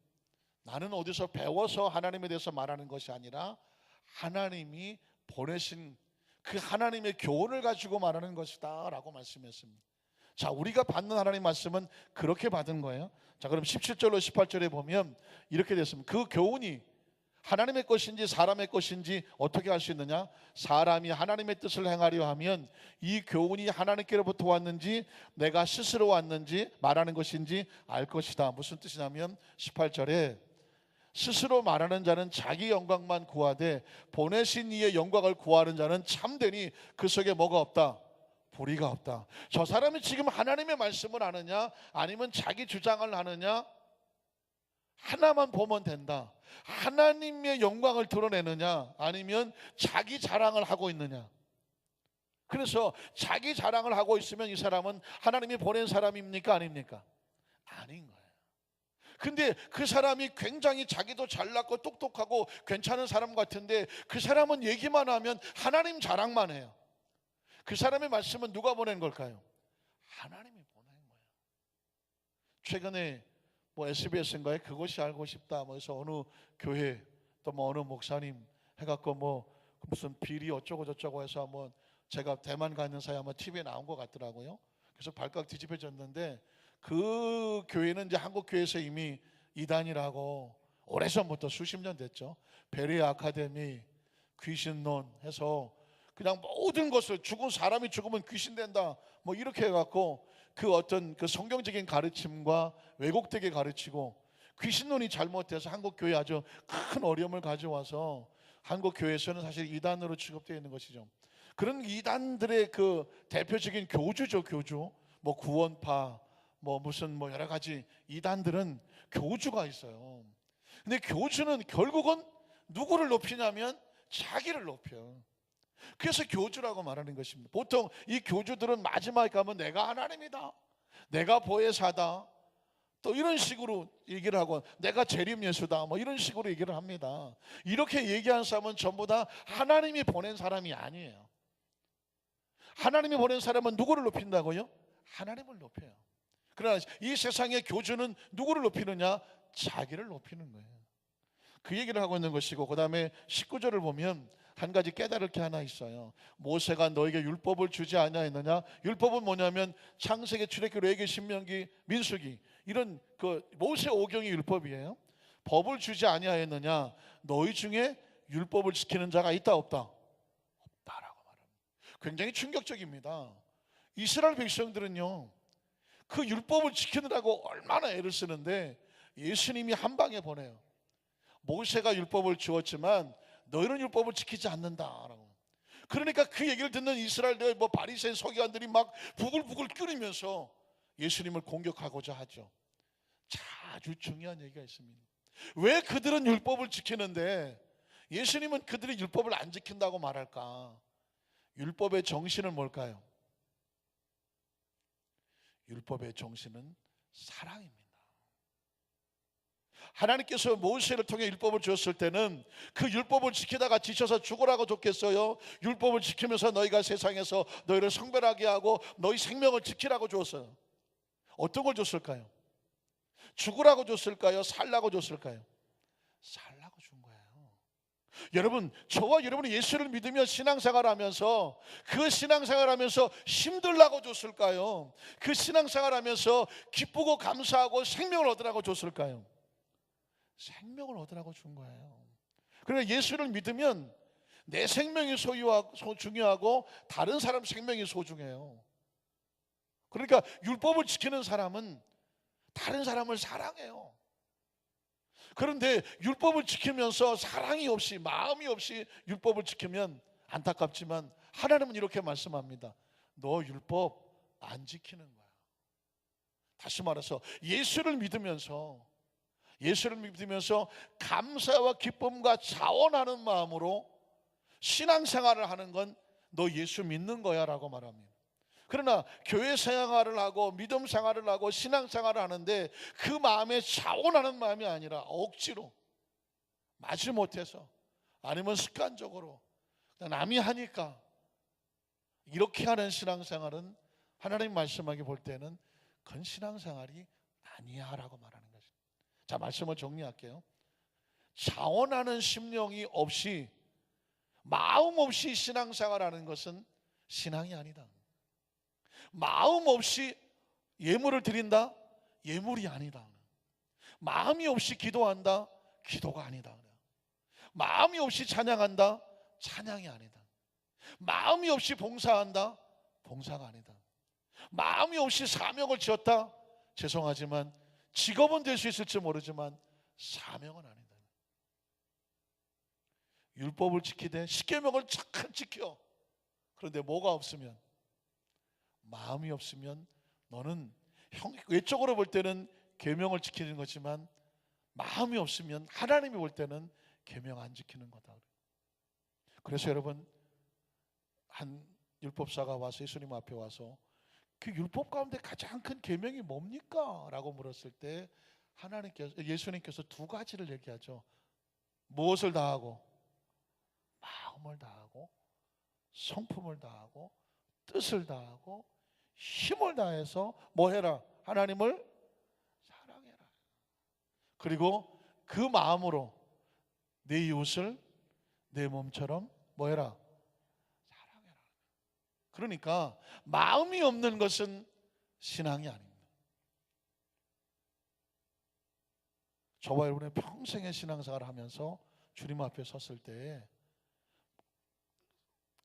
나는 어디서 배워서 하나님에 대해서 말하는 것이 아니라 하나님이 보내신 그 하나님의 교훈을 가지고 말하는 것이다 라고 말씀했습니다. 자, 우리가 받는 하나님 말씀은 그렇게 받은 거예요. 자, 그럼 17절로 18절에 보면 이렇게 됐습니다. 그 교훈이 하나님의 것인지 사람의 것인지 어떻게 알 수 있느냐? 사람이 하나님의 뜻을 행하려 하면 이 교훈이 하나님께로부터 왔는지 내가 스스로 왔는지 말하는 것인지 알 것이다. 무슨 뜻이냐면 18절에 스스로 말하는 자는 자기 영광만 구하되 보내신 이의 영광을 구하는 자는 참되니 그 속에 뭐가 없다? 불의가 없다. 저 사람이 지금 하나님의 말씀을 하느냐 아니면 자기 주장을 하느냐 하나만 보면 된다. 하나님의 영광을 드러내느냐 아니면 자기 자랑을 하고 있느냐. 그래서 자기 자랑을 하고 있으면 이 사람은 하나님이 보낸 사람입니까 아닙니까? 아닌 거예요. 근데 그 사람이 굉장히 자기도 잘났고 똑똑하고 괜찮은 사람 같은데 그 사람은 얘기만 하면 하나님 자랑만 해요. 그 사람의 말씀은 누가 보낸 걸까요? 하나님이 보낸 거예요. 최근에 SBS인가에 그것이 알고 싶다 그래서 어느 교회 또 어느 목사님 해갖고 무슨 비리 어쩌고 저쩌고 해서 한번 제가 대만 가 있는 사이에 한번 TV에 나온 것 같더라고요. 그래서 발칵 뒤집혀졌는데 그 교회는 이제 한국 교회에서 이미 이단이라고 오래전부터 수십 년 됐죠. 베레아 아카데미 귀신론 해서 그냥 모든 것을 죽은 사람이 죽으면 귀신 된다 이렇게 해갖고 그 어떤 그 성경적인 가르침과 왜곡되게 가르치고 귀신론이 잘못돼서 한국 교회에 아주 큰 어려움을 가져와서 한국 교회에서는 사실 이단으로 취급되어 있는 것이죠. 그런 이단들의 그 대표적인 교주죠. 교주 구원파 무슨 여러 가지 이단들은 교주가 있어요. 근데 교주는 결국은 누구를 높이냐면 자기를 높여. 그래서 교주라고 말하는 것입니다. 보통 이 교주들은 마지막에 가면 내가 하나님이다, 내가 보혜사다, 또 이런 식으로 얘기를 하고 내가 재림예수다 이런 식으로 얘기를 합니다. 이렇게 얘기하는 사람은 전부 다 하나님이 보낸 사람이 아니에요. 하나님이 보낸 사람은 누구를 높인다고요? 하나님을 높여요. 그러나 이 세상의 교주는 누구를 높이느냐? 자기를 높이는 거예요. 그 얘기를 하고 있는 것이고, 그 다음에 19절을 보면 한 가지 깨달을 게 하나 있어요. 모세가 너에게 율법을 주지 아니하였느냐? 율법은 뭐냐면 창세기, 출애굽기, 레위기, 신명기, 민수기 이런 그 모세 오경이 율법이에요. 법을 주지 아니하였느냐? 너희 중에 율법을 지키는 자가 있다 없다? 없다라고 말합니다. 굉장히 충격적입니다. 이스라엘 백성들은요 그 율법을 지키느라고 얼마나 애를 쓰는데 예수님이 한 방에 보내요. 모세가 율법을 주었지만 너희는 율법을 지키지 않는다라고. 그러니까 그 얘기를 듣는 이스라엘들 바리새인 서기관들이 막 부글부글 끓이면서 예수님을 공격하고자 하죠. 자, 아주 중요한 얘기가 있습니다. 왜 그들은 율법을 지키는데 예수님은 그들이 율법을 안 지킨다고 말할까? 율법의 정신은 뭘까요? 율법의 정신은 사랑입니다. 하나님께서 모세를 통해 율법을 주었을 때는 그 율법을 지키다가 지쳐서 죽으라고 줬겠어요? 율법을 지키면서 너희가 세상에서 너희를 성별하게 하고 너희 생명을 지키라고 줬어요. 어떤 걸 줬을까요? 죽으라고 줬을까요? 살라고 줬을까요? 살라고 준 거예요. 여러분, 저와 여러분이 예수를 믿으며 신앙생활하면서 그 신앙생활하면서 힘들라고 줬을까요? 그 신앙생활하면서 기쁘고 감사하고 생명을 얻으라고 줬을까요? 생명을 얻으라고 준 거예요. 그러니까 예수를 믿으면 내 생명이 중요하고 다른 사람 생명이 소중해요. 그러니까 율법을 지키는 사람은 다른 사람을 사랑해요. 그런데 율법을 지키면서 사랑이 없이, 마음이 없이 율법을 지키면 안타깝지만 하나님은 이렇게 말씀합니다. 너 율법 안 지키는 거야. 다시 말해서 예수를 믿으면서 감사와 기쁨과 자원하는 마음으로 신앙생활을 하는 건 너 예수 믿는 거야 라고 말합니다. 그러나 교회 생활을 하고 믿음 생활을 하고 신앙생활을 하는데 그 마음에 자원하는 마음이 아니라 억지로 마지못해서 아니면 습관적으로 남이 하니까 이렇게 하는 신앙생활은 하나님 말씀하게 볼 때는 그건 신앙생활이 아니야 라고 말하는 것입니다. 자, 말씀을 정리할게요. 자원하는 심령이 없이 마음 없이 신앙생활하는 것은 신앙이 아니다. 마음 없이 예물을 드린다? 예물이 아니다. 마음이 없이 기도한다? 기도가 아니다. 마음이 없이 찬양한다? 찬양이 아니다. 마음이 없이 봉사한다? 봉사가 아니다. 마음이 없이 사명을 지었다? 죄송하지만 직업은 될 수 있을지 모르지만 사명은 아니다. 율법을 지키되 십계명을 착 지켜. 그런데 뭐가 없으면, 마음이 없으면 너는 외적으로 볼 때는 계명을 지키는 거지만 마음이 없으면 하나님이 볼 때는 계명 안 지키는 거다. 그래서 여러분, 한 율법사가 와서 예수님 앞에 와서 그 율법 가운데 가장 큰 계명이 뭡니까? 라고 물었을 때 예수님께서 두 가지를 얘기하죠. 무엇을 다하고? 마음을 다하고 성품을 다하고 뜻을 다하고 힘을 다해서 뭐 해라? 하나님을 사랑해라. 그리고 그 마음으로 내 이웃을 내 몸처럼 뭐 해라? 사랑해라. 그러니까 마음이 없는 것은 신앙이 아닙니다. 저와 여러분의 평생의 신앙생활을 하면서 주님 앞에 섰을 때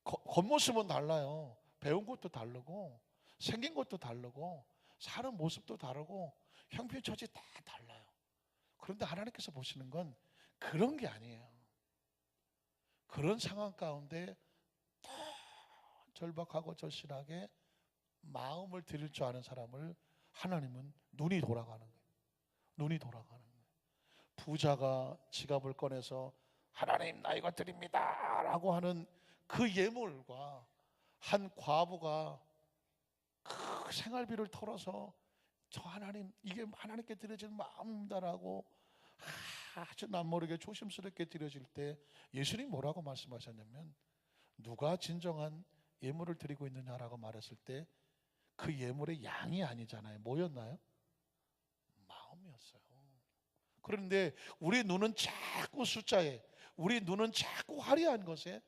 겉모습은 달라요. 배운 것도 다르고 생긴 것도 다르고 사는 모습도 다르고 형편처지 다 달라요. 그런데 하나님께서 보시는 건 그런 게 아니에요. 그런 상황 가운데 다 절박하고 절실하게 마음을 드릴 줄 아는 사람을 하나님은 눈이 돌아가는 거예요. 눈이 돌아가는 거예요. 부자가 지갑을 꺼내서 하나님 나 이거 드립니다 라고 하는 그 예물과 한 과부가 그 생활비를 털어서 저 하나님 이게 하나님께 드려질 마음입니다라고 아주 남모르게 조심스럽게 드려질 때 예수님 뭐라고 말씀하셨냐면 누가 진정한 예물을 드리고 있느냐라고 말했을 때 그 예물의 양이 아니잖아요. 뭐였나요? 마음이었어요. 그런데 우리 눈은 자꾸 숫자에, 우리 눈은 자꾸 화려한 것에,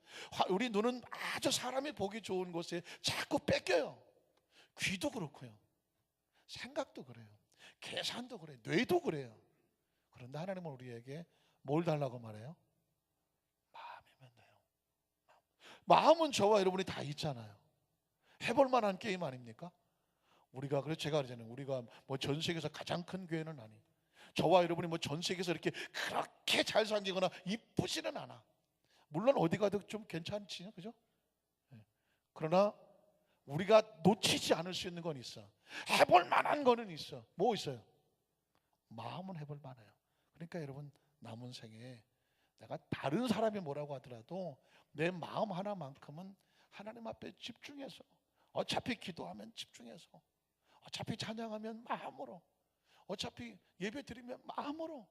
우리 눈은 아주 사람이 보기 좋은 것에 자꾸 뺏겨요. 귀도 그렇고요, 생각도 그래요, 계산도 그래요, 뇌도 그래요. 그런데 하나님은 우리에게 뭘 달라고 말해요? 마음이면 돼요. 마음은 저와 여러분이 다 있잖아요. 해볼 만한 게임 아닙니까? 우리가, 그래서 제가 그러잖아요. 우리가 뭐 전 세계에서 가장 큰 교회는 아니, 저와 여러분이 뭐 전 세계에서 이렇게 그렇게 잘 생기거나 이쁘지는 않아. 물론 어디 가도 좀 괜찮지, 그죠? 그러나 우리가 놓치지 않을 수 있는 건 있어. 해볼 만한 거는 있어. 뭐 있어요? 마음은 해볼 만해요. 그러니까 여러분, 남은 생에 내가 다른 사람이 뭐라고 하더라도 내 마음 하나만큼은 하나님 앞에 집중해서, 어차피 기도하면 집중해서, 어차피 찬양하면 마음으로, 어차피 예배 드리면 마음으로,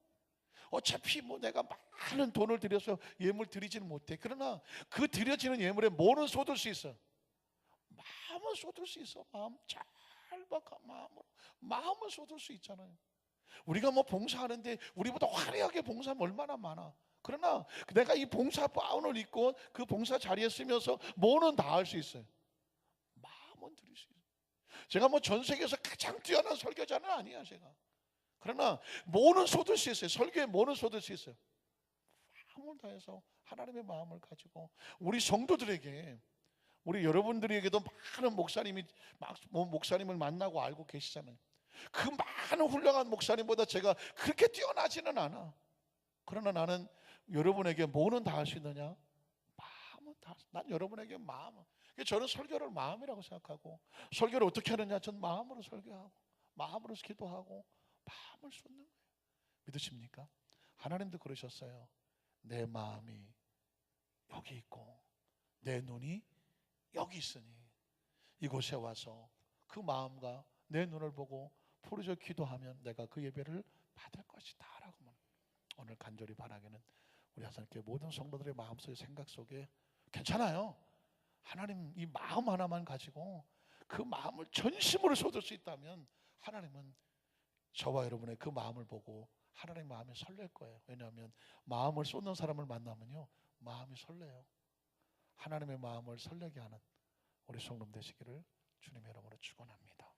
어차피 뭐 내가 많은 돈을 들여서 예물 드리지는 못해. 그러나 그 드려지는 예물에 뭐는 쏟을 수 있어? 마음은 쏟을 수 있어. 마음 찰박한 마음으로 마음을 쏟을 수 있잖아요. 우리가 뭐 봉사하는데 우리보다 화려하게 봉사하면 얼마나 많아. 그러나 내가 이 봉사 바운을 입고 그 봉사 자리에 쓰면서 뭐는 다 할 수 있어요. 마음은 드릴 수 있어요. 제가 뭐 전 세계에서 가장 뛰어난 설교자는 아니야 제가. 그러나 뭐는 쏟을 수 있어요. 설교에 뭐는 쏟을 수 있어요. 마음을 다해서 하나님의 마음을 가지고 우리 성도들에게, 우리 여러분들에게도 많은 목사님을 만나고 알고 계시잖아요. 그 많은 훌륭한 목사님보다 제가 그렇게 뛰어나지는 않아. 그러나 나는 여러분에게 뭐는 다 할 수 있느냐? 마음은 다. 난 여러분에게 마음. 저는 설교를 마음이라고 생각하고, 설교를 어떻게 하느냐? 전 마음으로 설교하고, 마음으로 기도하고, 마음을 쏟는 거예요. 믿으십니까? 하나님도 그러셨어요. 내 마음이 여기 있고 내 눈이 여기 있으니 이곳에 와서 그 마음과 내 눈을 보고 부르짖어 기도하면 내가 그 예배를 받을 것이다 라고 오늘 간절히 바라기는, 우리 하나님께 모든 성도들의 마음속에 생각 속에 괜찮아요. 하나님 이 마음 하나만 가지고 그 마음을 전심으로 쏟을 수 있다면 하나님은 저와 여러분의 그 마음을 보고 하나님의 마음이 설렐 거예요. 왜냐하면 마음을 쏟는 사람을 만나면요 마음이 설레요. 하나님의 마음을 설레게 하는 우리 성도 되시기를 주님의 이름으로 축원합니다.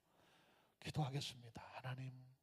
기도하겠습니다. 하나님,